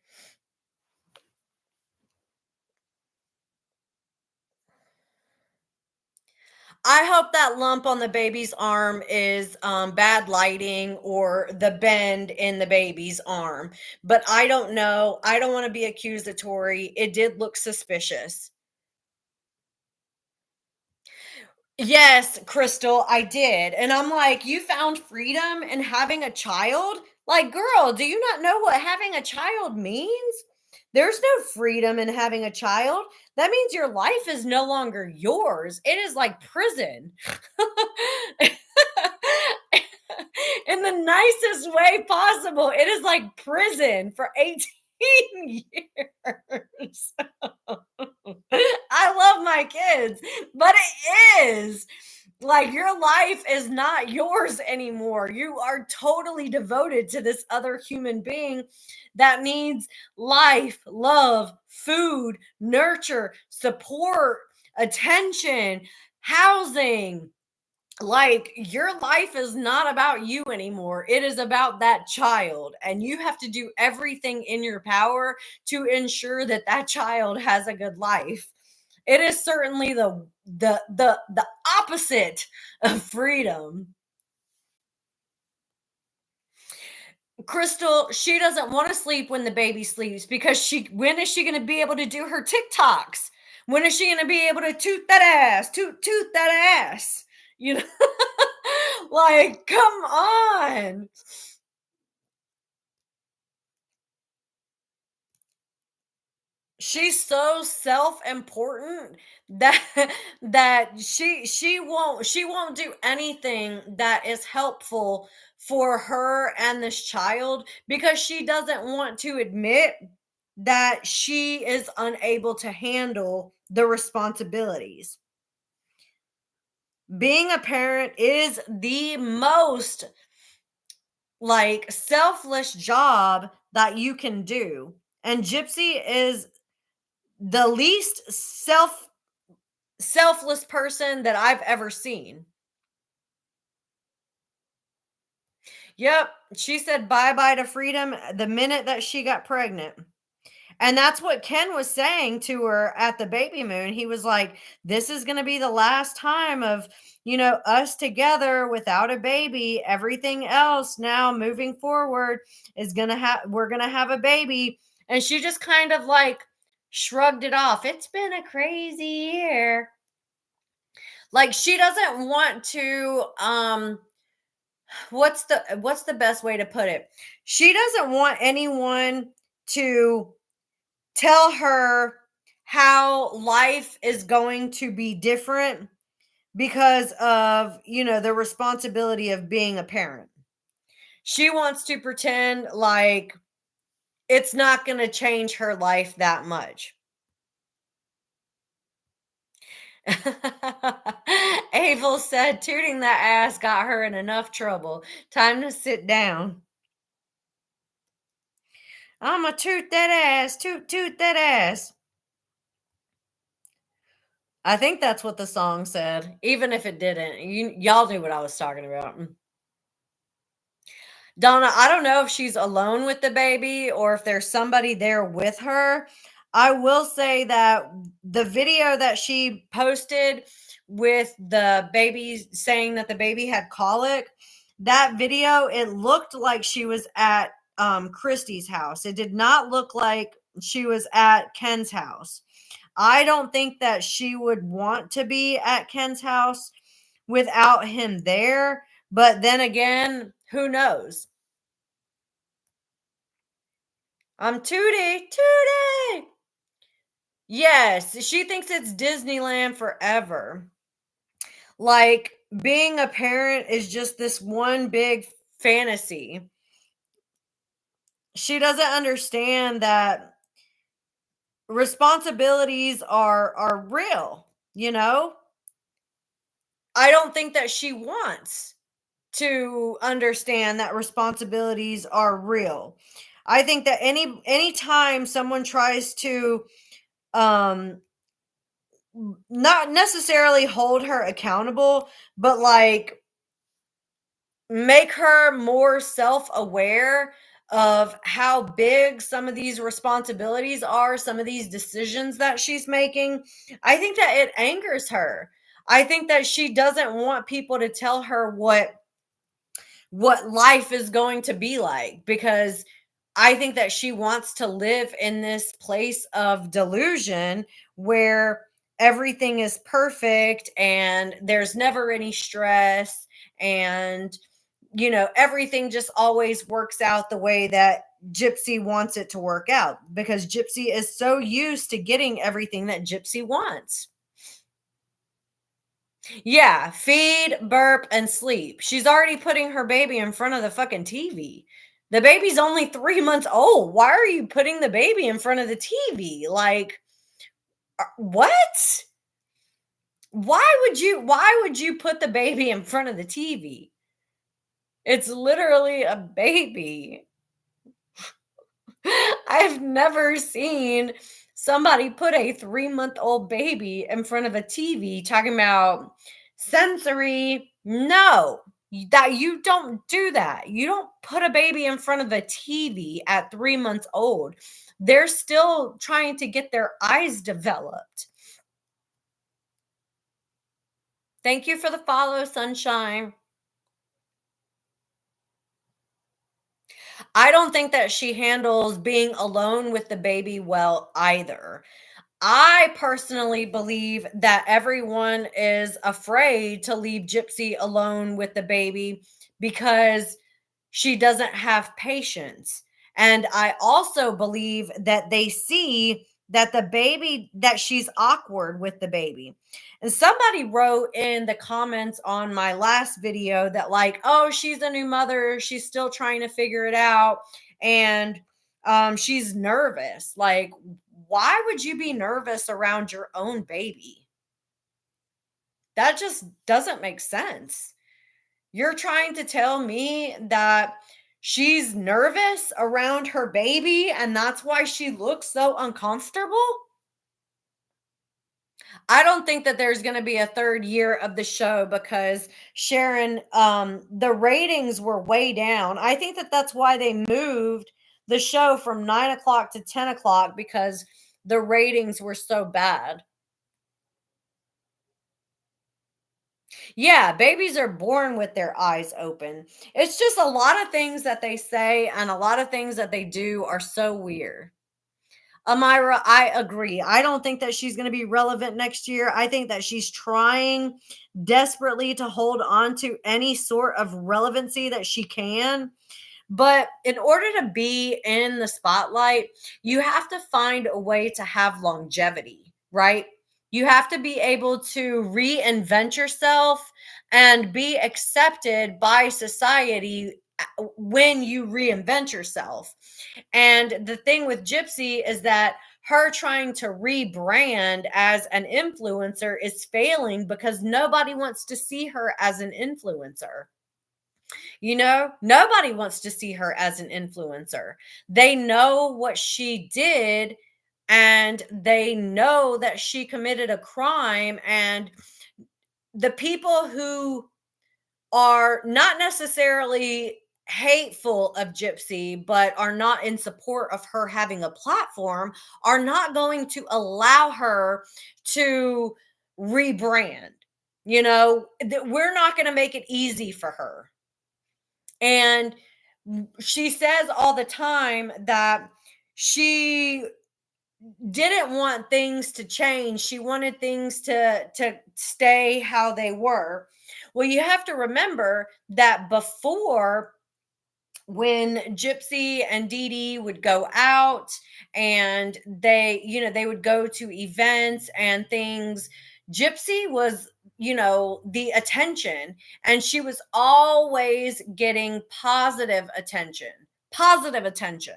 I hope that lump on the baby's arm is bad lighting or the bend in the baby's arm. But I don't know. I don't want to be accusatory. It did look suspicious. Yes, Crystal, I did. And I'm like, you found freedom in having a child? Like, girl, do you not know what having a child means? There's no freedom in having a child. That means your life is no longer yours. It is like prison. In the nicest way possible. It is like prison for 18 years. I love my kids, but it is like, your life is not yours anymore. You are totally devoted to this other human being that needs life, love, food, nurture, support, attention, housing. Like, your life is not about you anymore. It is about that child, and you have to do everything in your power to ensure that that child has a good life. It is certainly the opposite of freedom. Crystal, she doesn't want to sleep when the baby sleeps, because when is she going to be able to do her TikToks? When is she going to be able to toot that ass? Toot that ass. You know, like, come on. She's so self-important that she won't do anything that is helpful for her and this child because she doesn't want to admit that she is unable to handle the responsibilities. Being a parent is the most like selfless job that you can do. And Gypsy is the least selfless person that I've ever seen. Yep, she said bye-bye to freedom the minute that she got pregnant. And that's what Ken was saying to her at the baby moon. He was like, "This is going to be the last time of, us together without a baby. Everything else now moving forward is going to we're going to have a baby." And she just kind of like shrugged it off. It's been a crazy year. Like she doesn't want to what's the best way to put it? She doesn't want anyone to tell her how life is going to be different because of, the responsibility of being a parent. She wants to pretend like it's not going to change her life that much. Abel said tooting that ass got her in enough trouble. Time to sit down. I'ma toot that ass, toot that ass. I think that's what the song said, even if it didn't. Y'all knew what I was talking about. Donna, I don't know if she's alone with the baby or if there's somebody there with her. I will say that the video that she posted with the baby saying that the baby had colic, that video, it looked like she was at Christy's house. It did not look like she was at Ken's house. I don't think that she would want to be at Ken's house without him there. But then again, who knows? I'm Tootie, Tootie. Yes, she thinks it's Disneyland forever. Like being a parent is just this one big fantasy. She doesn't understand that responsibilities are real, you know? I don't think that she wants to understand that responsibilities are real. I think that anytime someone tries to um not necessarily hold her accountable, but like make her more self-aware of how big some of these responsibilities are, some of these decisions that she's making, I think that it angers her. I think that she doesn't want people to tell her what life is going to be like because I think that she wants to live in this place of delusion where everything is perfect and there's never any stress and everything just always works out the way that Gypsy wants it to work out because Gypsy is so used to getting everything that Gypsy wants. Yeah, feed, burp, and sleep. She's already putting her baby in front of the fucking TV. The baby's only 3 months old. Why are you putting the baby in front of the TV? Like, what? Why would you put the baby in front of the TV? It's literally a baby. I've never seen somebody put a 3-month-old baby in front of a TV talking about sensory. No, that you don't do that. You don't put a baby in front of a TV at 3 months old. They're still trying to get their eyes developed. Thank you for the follow, Sunshine. I don't think that she handles being alone with the baby well either. I personally believe that everyone is afraid to leave Gypsy alone with the baby because she doesn't have patience. And I also believe that they see that the baby, that she's awkward with the baby. And somebody wrote in the comments on my last video that, like, oh, she's a new mother, she's still trying to figure it out, and she's nervous. Like, why would you be nervous around your own baby? That just doesn't make sense. You're trying to tell me that she's nervous around her baby and that's why she looks so uncomfortable? I don't think that there's going to be a third year of the show because Sharon, the ratings were way down. I think that that's why they moved the show from 9 o'clock to 10 o'clock, because the ratings were so bad. Yeah, babies are born with their eyes open. It's just a lot of things that they say and a lot of things that they do are so weird. Amira, I agree. I don't think that she's going to be relevant next year. I think that she's trying desperately to hold on to any sort of relevancy that she can. But in order to be in the spotlight, you have to find a way to have longevity, right? You have to be able to reinvent yourself and be accepted by society when you reinvent yourself. And the thing with Gypsy is that her trying to rebrand as an influencer is failing because nobody wants to see her as an influencer. You know, nobody wants to see her as an influencer. They know what she did and they know that she committed a crime. And the people who are not necessarily hateful of Gypsy, but are not in support of her having a platform, are not going to allow her to rebrand. You know, we're not going to make it easy for her. And she says all the time that she didn't want things to change. She wanted things to stay how they were. Well, you have to remember that before, when Gypsy and Dee Dee would go out and they would go to events and things, Gypsy was, the attention, and she was always getting positive attention. Positive attention.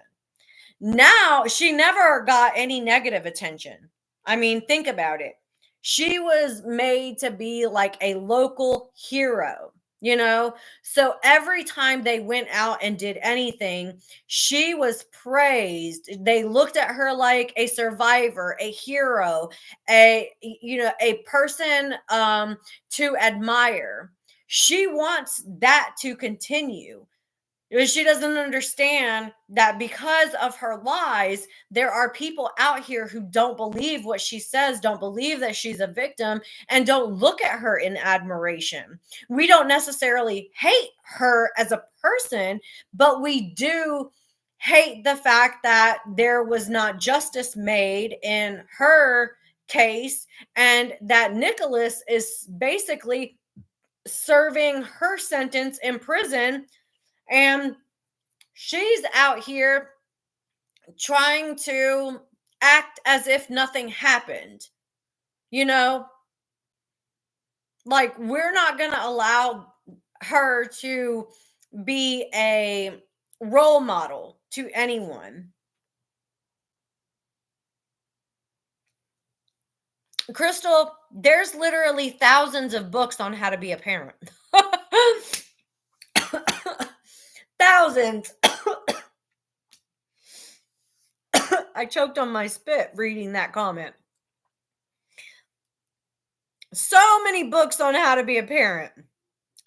Now, she never got any negative attention. I mean, think about it. She was made to be like a local hero, you know? So every time they went out and did anything, she was praised. They looked at her like a survivor, a hero, a person to admire. She wants that to continue. She doesn't understand that because of her lies, there are people out here who don't believe what she says, don't believe that she's a victim, and don't look at her in admiration. We don't necessarily hate her as a person, but we do hate the fact that there was not justice made in her case, and that Nicholas is basically serving her sentence in prison, and she's out here trying to act as if nothing happened. You know, like, we're not going to allow her to be a role model to anyone. Crystal, there's literally thousands of books on how to be a parent. Thousands. I choked on my spit reading that comment. So many books on how to be a parent.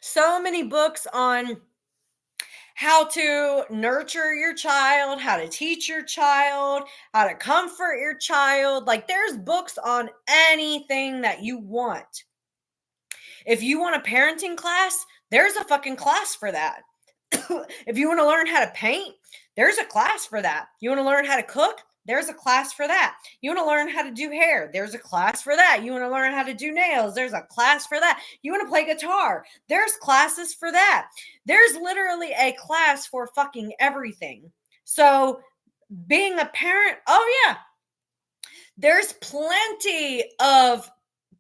So many books on how to nurture your child, how to teach your child, how to comfort your child. Like, there's books on anything that you want. If you want a parenting class, there's a fucking class for that. If you want to learn how to paint, there's a class for that. You want to learn how to cook? There's a class for that. You want to learn how to do hair? There's a class for that. You want to learn how to do nails? There's a class for that. You want to play guitar? There's classes for that. There's literally a class for fucking everything. So being a parent, oh yeah, there's plenty of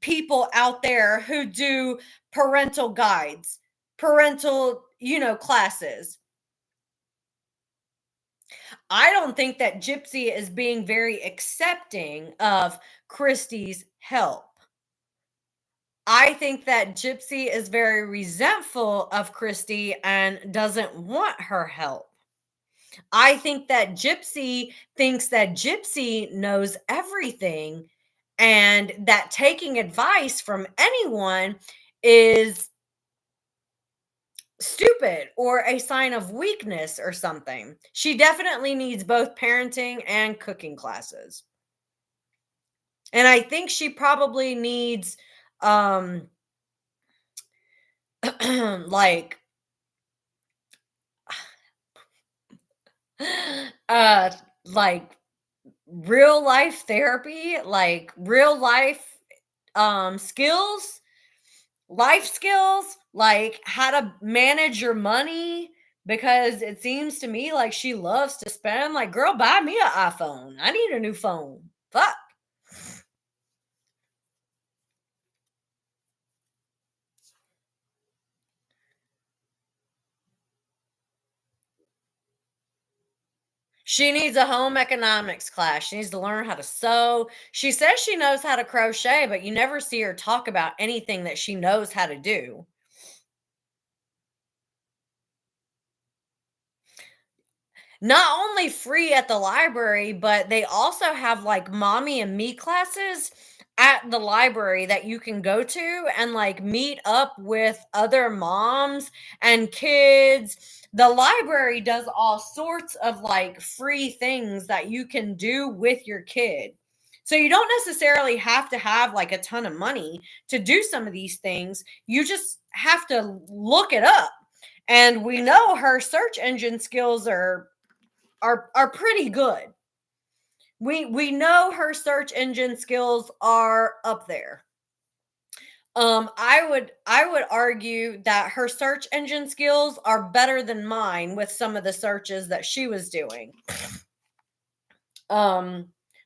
people out there who do parental guides, parental, classes. I don't think that Gypsy is being very accepting of Christy's help. I think that Gypsy is very resentful of Christy and doesn't want her help. I think that Gypsy thinks that Gypsy knows everything and that taking advice from anyone is stupid or a sign of weakness or something. She definitely needs both parenting and cooking classes. And I think she probably needs like like real life therapy, like real life skills, life skills, like how to manage your money, because it seems to me like she loves to spend. Like, girl, buy me an iPhone. I need a new phone. Fuck. She needs a home economics class. She needs to learn how to sew. She says she knows how to crochet, but you never see her talk about anything that she knows how to do. Not only free at the library, but they also have like mommy and me classes at the library that you can go to and like meet up with other moms and kids. The library does all sorts of like free things that you can do with your kid. So you don't necessarily have to have like a ton of money to do some of these things. You just have to look it up. And we know her search engine skills are pretty good. We know her search engine skills are up there. I would argue that her search engine skills are better than mine with some of the searches that she was doing.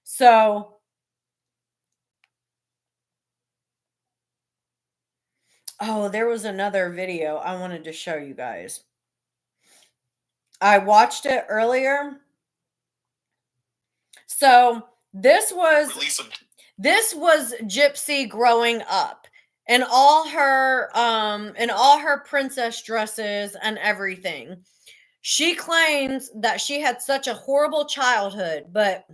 So there was another video I wanted to show you guys. I watched it earlier. So this was Gypsy growing up and all her princess dresses and everything. She claims that she had such a horrible childhood, but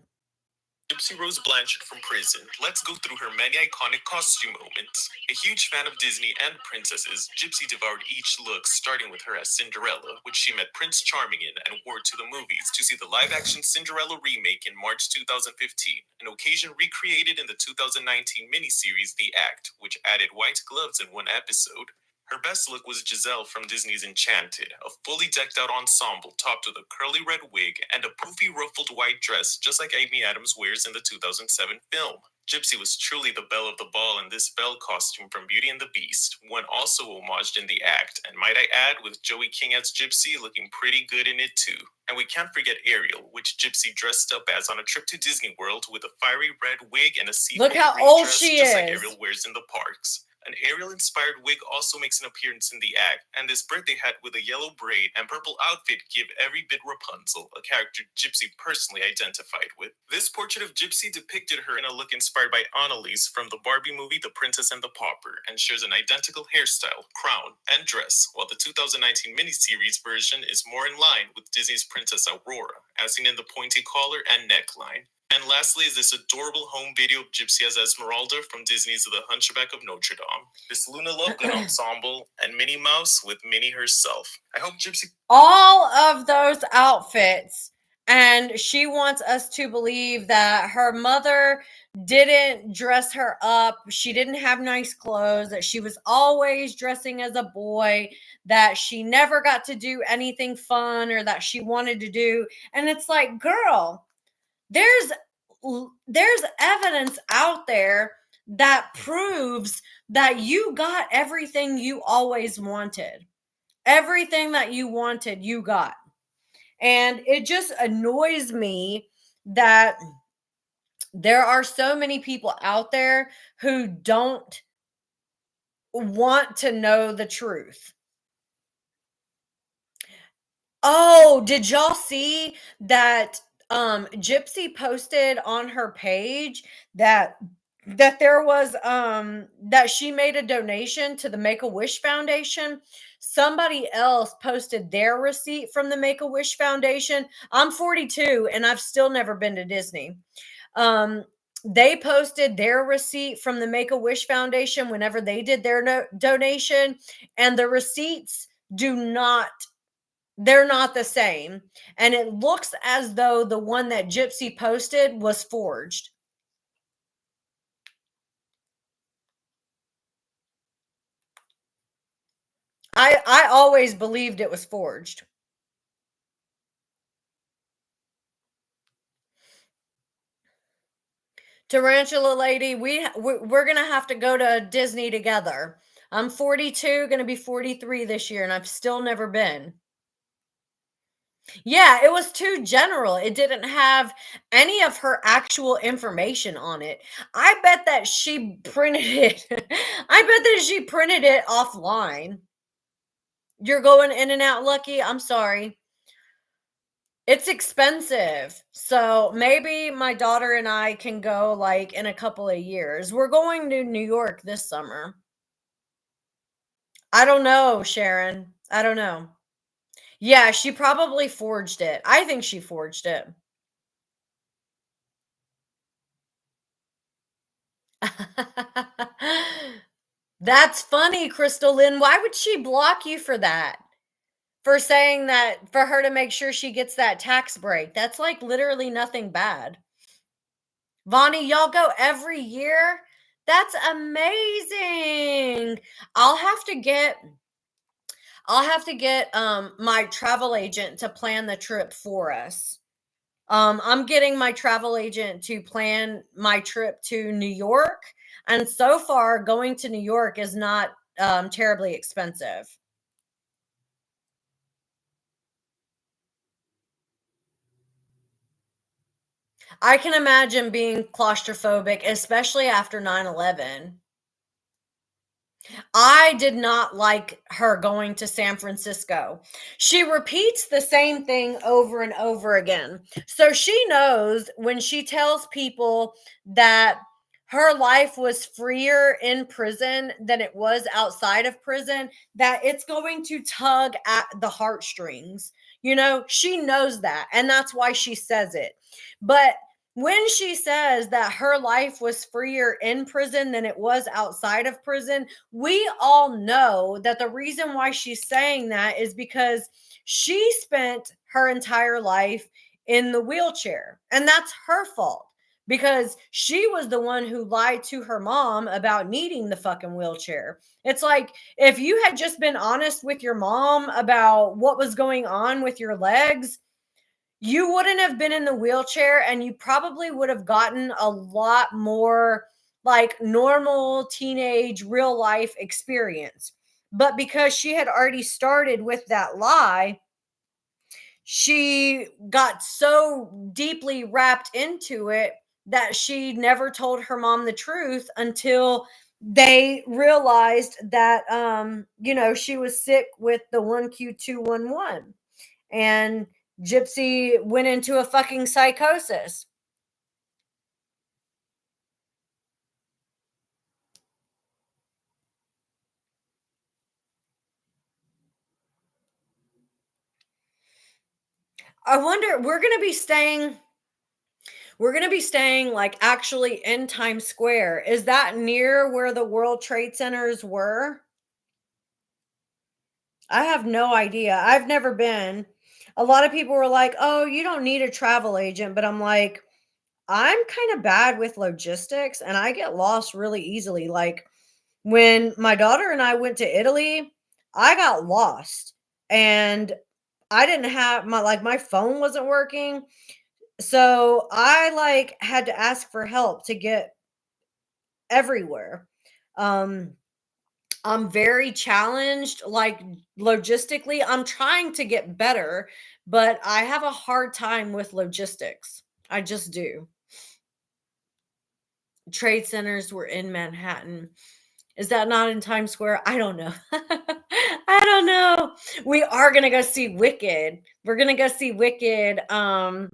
Gypsy Rose Blanchard from prison. Let's go through her many iconic costume moments. A huge fan of Disney and princesses, Gypsy devoured each look, starting with her as Cinderella, which she met Prince Charming in and wore to the movies to see the live-action Cinderella remake in March 2015, an occasion recreated in the 2019 miniseries The Act, which added white gloves in one episode. Her best look was Giselle from Disney's Enchanted, a fully decked out ensemble topped with a curly red wig and a poofy ruffled white dress just like Amy Adams wears in the 2007 film. Gypsy was truly the belle of the ball in this Belle costume from Beauty and the Beast, one also homaged in The Act, and might I add, with Joey King as Gypsy looking pretty good in it too. And we can't forget Ariel, which Gypsy dressed up as on a trip to Disney World with a fiery red wig and a seafoam look how green old dress she just is. like Ariel wears in the parks. An Ariel-inspired wig also makes an appearance in The Act, and this birthday hat with a yellow braid and purple outfit give every bit Rapunzel, a character Gypsy personally identified with. This portrait of Gypsy depicted her in a look inspired by Annalise from the Barbie movie The Princess and the Pauper, and shares an identical hairstyle, crown, and dress, while the 2019 miniseries version is more in line with Disney's Princess Aurora, as seen in the pointy collar and neckline. And lastly is this adorable home video of Gypsy as Esmeralda from Disney's The Hunchback of Notre Dame. This Luna Lovegood ensemble, and Minnie Mouse with Minnie herself. I hope Gypsy... all of those outfits, and she wants us to believe that her mother didn't dress her up, she didn't have nice clothes, that she was always dressing as a boy, that she never got to do anything fun or that she wanted to do. And it's like, girl, there's there's evidence out there that proves that you got everything you always wanted. Everything that you wanted, you got. And it just annoys me that there are so many people out there who don't want to know the truth. Oh, did y'all see that Gypsy posted on her page that there was that she made a donation to the Make-A-Wish Foundation? Somebody else posted their receipt from the Make-A-Wish Foundation. I'm 42 and I've still never been to Disney. They posted their receipt from the Make-A-Wish Foundation whenever they did their donation, and the receipts they're not the same. And it looks as though the one that Gypsy posted was forged. I always believed it was forged. Tarantula lady, we're gonna have to go to Disney together. I'm 42, gonna be 43 this year, and I've still never been. Yeah, it was too general. It didn't have any of her actual information on it. I bet that she printed it. I bet that she printed it offline. You're going in and out, Lucky. I'm sorry. It's expensive. So maybe my daughter and I can go like in a couple of years. We're going to New York this summer. I don't know, Sharon. I don't know. Yeah, she probably forged it. I think she forged it. That's funny, Crystal Lynn. Why would she block you for that? For saying that, for her to make sure she gets that tax break. That's like literally nothing bad. Vonnie, y'all go every year? That's amazing. I'll have to get my travel agent to plan the trip for us. I'm getting my travel agent to plan my trip to New York, and so far going to New York is not terribly expensive. I can imagine being claustrophobic, especially after 9/11. I did not like her going to San Francisco. She repeats the same thing over and over again. So she knows when she tells people that her life was freer in prison than it was outside of prison, that it's going to tug at the heartstrings. You know, she knows that. And that's why she says it. But when she says that her life was freer in prison than it was outside of prison, we all know that the reason why she's saying that is because she spent her entire life in the wheelchair. And that's her fault because she was the one who lied to her mom about needing the fucking wheelchair. It's like if you had just been honest with your mom about what was going on with your legs, you wouldn't have been in the wheelchair and you probably would have gotten a lot more like normal teenage real life experience. But because she had already started with that lie, she got so deeply wrapped into it that she never told her mom the truth until they realized that she was sick with the 1Q211, and Gypsy went into a fucking psychosis. I wonder, we're going to be staying like actually in Times Square. Is that near where the World Trade Centers were? I have no idea. I've never been. A lot of people were like, "Oh, you don't need a travel agent," but I'm like, I'm kind of bad with logistics and I get lost really easily. Like when my daughter and I went to Italy, I got lost and I didn't have my phone wasn't working. So I like had to ask for help to get everywhere. Um, I'm very challenged, like logistically. I'm trying to get better, but I have a hard time with logistics. I just do. Trade centers were in Manhattan. Is that not in Times Square? I don't know. I don't know. We are gonna go see Wicked. We're gonna go see Wicked on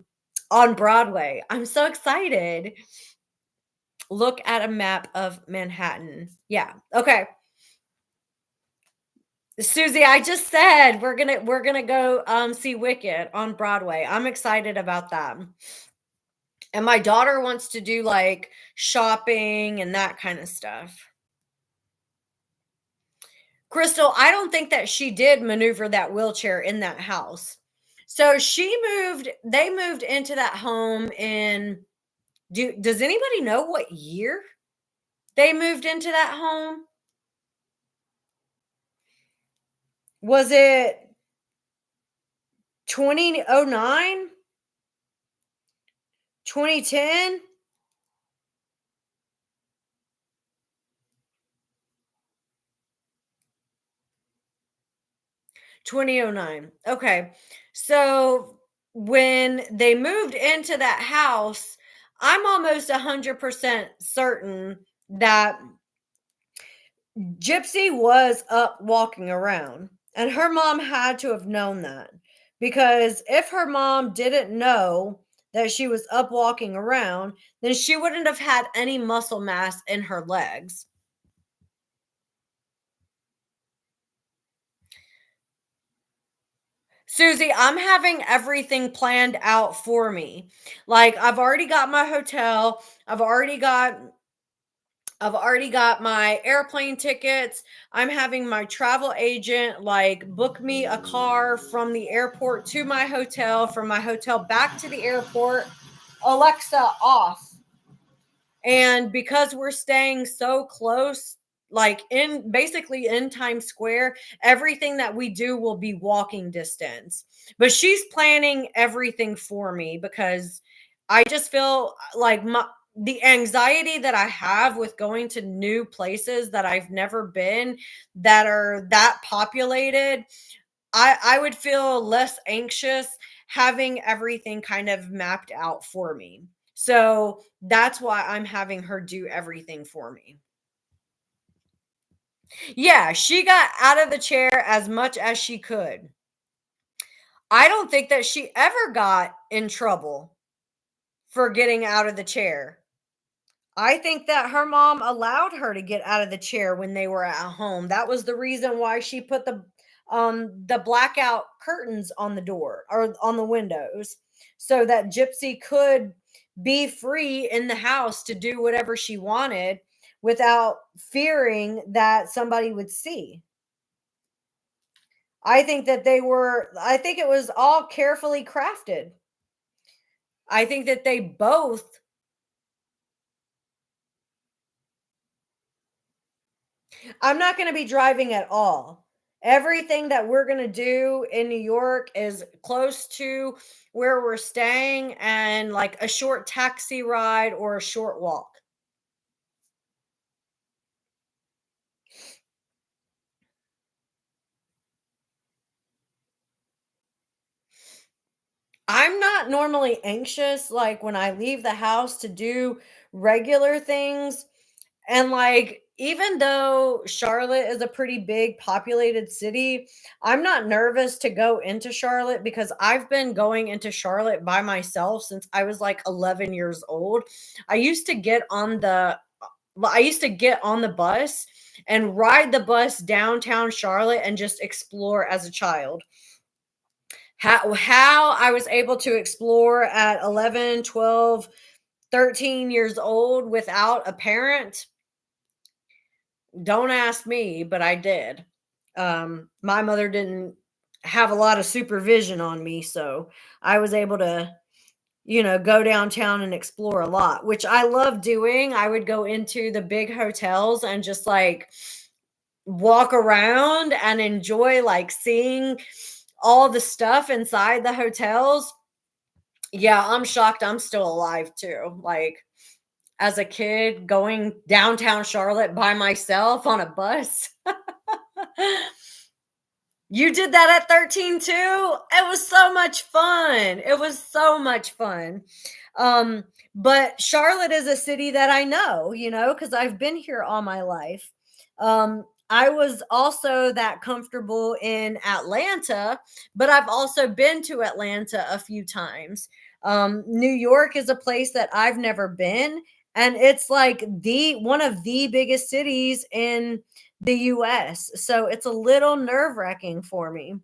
Broadway. I'm so excited. Look at a map of Manhattan. Yeah. Okay. Susie, I just said we're gonna go see Wicked on Broadway. I'm excited about that. And my daughter wants to do like shopping and that kind of stuff. Crystal, I don't think that she did maneuver that wheelchair in that house. So they moved into that home in does anybody know what year they moved into that home? Was it 2009? 2010? 2009. Okay. So when they moved into that house, I'm almost 100% certain that Gypsy was up walking around. And her mom had to have known that. Because if her mom didn't know that she was up walking around, then she wouldn't have had any muscle mass in her legs. Susie, I'm having everything planned out for me. Like I've already got my hotel. I've already got my airplane tickets. I'm having my travel agent like book me a car from the airport to my hotel, from my hotel back to the airport. Alexa off. And because we're staying so close, like in basically in Times Square, everything that we do will be walking distance. But she's planning everything for me because I just feel like the anxiety that I have with going to new places that I've never been that are that populated, I would feel less anxious having everything kind of mapped out for me. So that's why I'm having her do everything for me. Yeah, she got out of the chair as much as she could. I don't think that she ever got in trouble for getting out of the chair. I think that her mom allowed her to get out of the chair when they were at home. That was the reason why she put the blackout curtains on the door or on the windows so that Gypsy could be free in the house to do whatever she wanted without fearing that somebody would see. I think it was all carefully crafted. I think that they both I'm not going to be driving at all. Everything that we're going to do in New York is close to where we're staying and like a short taxi ride or a short walk. I'm not normally anxious like when I leave the house to do regular things. And like, even though Charlotte is a pretty big populated city, I'm not nervous to go into Charlotte because I've been going into Charlotte by myself since I was like 11 years old. I used to get on the I used to get on the bus and ride the bus downtown Charlotte and just explore as a child. How I was able to explore at 11, 12, 13 years old without a parent, don't ask me, but I did. My mother didn't have a lot of supervision on me, so I was able to, go downtown and explore a lot, which I love doing. I would go into the big hotels and just like walk around and enjoy like seeing all the stuff inside the hotels. Yeah, I'm shocked I'm still alive too. Like, as a kid, going downtown Charlotte by myself on a bus. You did that at 13 too? It was so much fun. It was so much fun. Um, but Charlotte is a city that I know, because I've been here all my life. I was also that comfortable in Atlanta, but I've also been to Atlanta a few times. New York is a place that I've never been, and it's like the one of the biggest cities in the US. So it's a little nerve-wracking for me.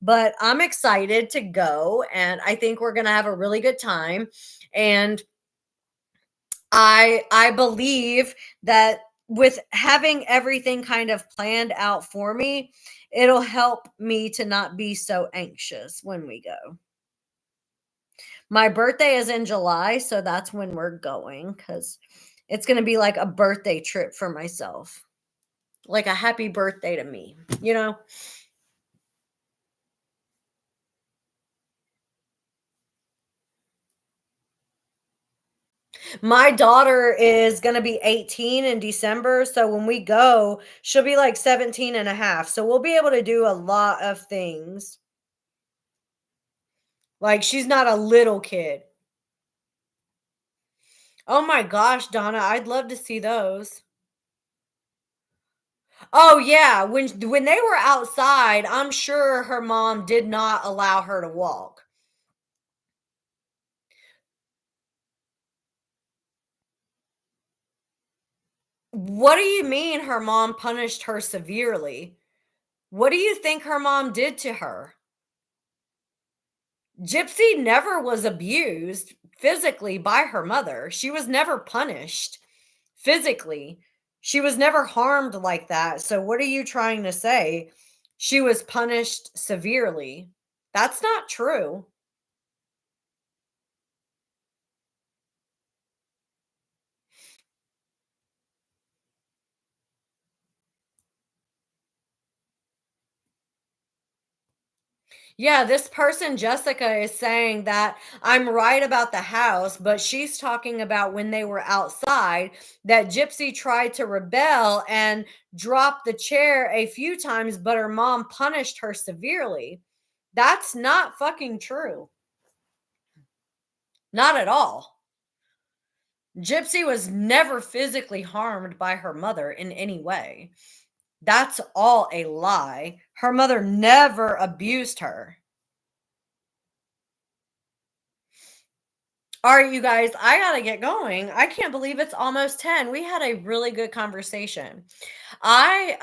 But I'm excited to go, and I think we're going to have a really good time. And I believe that with having everything kind of planned out for me, it'll help me to not be so anxious when we go. My birthday is in July, so that's when we're going, cuz it's going to be like a birthday trip for myself. Like a happy birthday to me, you know? My daughter is going to be 18 in December. So when we go, she'll be like 17 and a half. So we'll be able to do a lot of things. Like, she's not a little kid. Oh my gosh, Donna, I'd love to see those. Oh yeah, when they were outside, I'm sure her mom did not allow her to walk. What do you mean her mom punished her severely? What do you think her mom did to her? Gypsy never was abused physically by her mother. She was never punished physically. She was never harmed like that. So, what are you trying to say? She was punished severely. That's not true. Yeah, this person, Jessica, is saying that I'm right about the house, but she's talking about when they were outside that Gypsy tried to rebel and dropped the chair a few times, but her mom punished her severely. That's not fucking true. Not at all. Gypsy was never physically harmed by her mother in any way. That's all a lie. Her mother never abused her. All right, you guys, I gotta get going. I can't believe it's almost 10. We had a really good conversation. I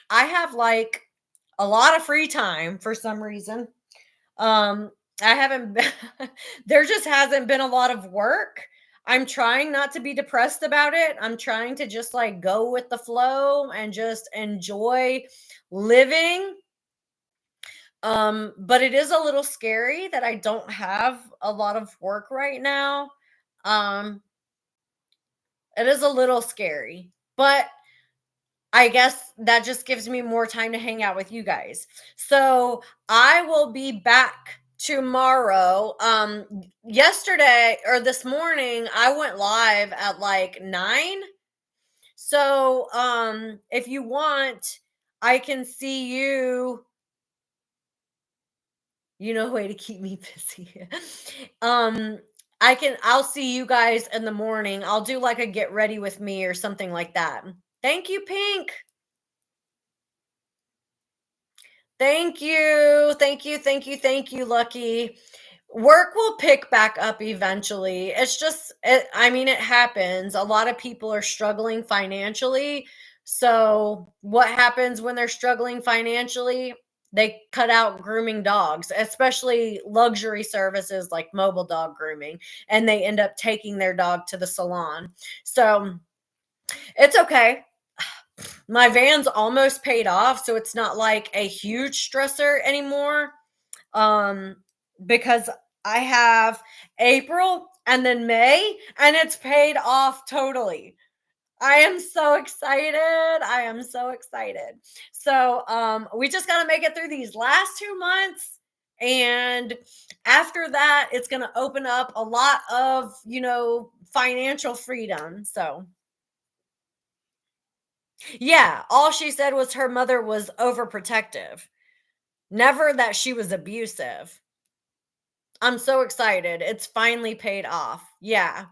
have like a lot of free time for some reason. Um I haven't been there just hasn't been a lot of work. I'm trying not to be depressed about it. I'm trying to just like go with the flow and just enjoy living. But it is a little scary that I don't have a lot of work right now. Um, it is a little scary, but I guess that just gives me more time to hang out with you guys. So I will be back tomorrow. Yesterday or this morning, I went live at like 9. So if you want, I can see you. You know, a way to keep me busy. um, I'll see you guys in the morning. I'll do like a get ready with me or something like that. Thank you, Pink. Thank you. Thank you. Thank you. Thank you, Lucky. Work will pick back up eventually. It's just, I mean, it happens. A lot of people are struggling financially. So, what happens when they're struggling financially? They cut out grooming dogs, especially luxury services like mobile dog grooming, and they end up taking their dog to the salon. So, it's okay. My van's almost paid off, so it's not like a huge stressor anymore. Um, because I have April and then May, and it's paid off totally. I am so excited. I am so excited. So we just got to make it through these last 2 months And after that, it's going to open up a lot of, financial freedom. So, yeah, all she said was her mother was overprotective, never that she was abusive. I'm so excited. It's finally paid off. Yeah.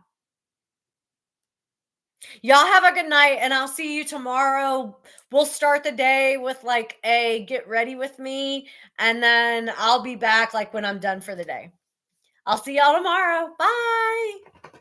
Y'all have a good night, and I'll see you tomorrow. We'll start the day with like a get ready with me, and then I'll be back like when I'm done for the day. I'll see y'all tomorrow. Bye.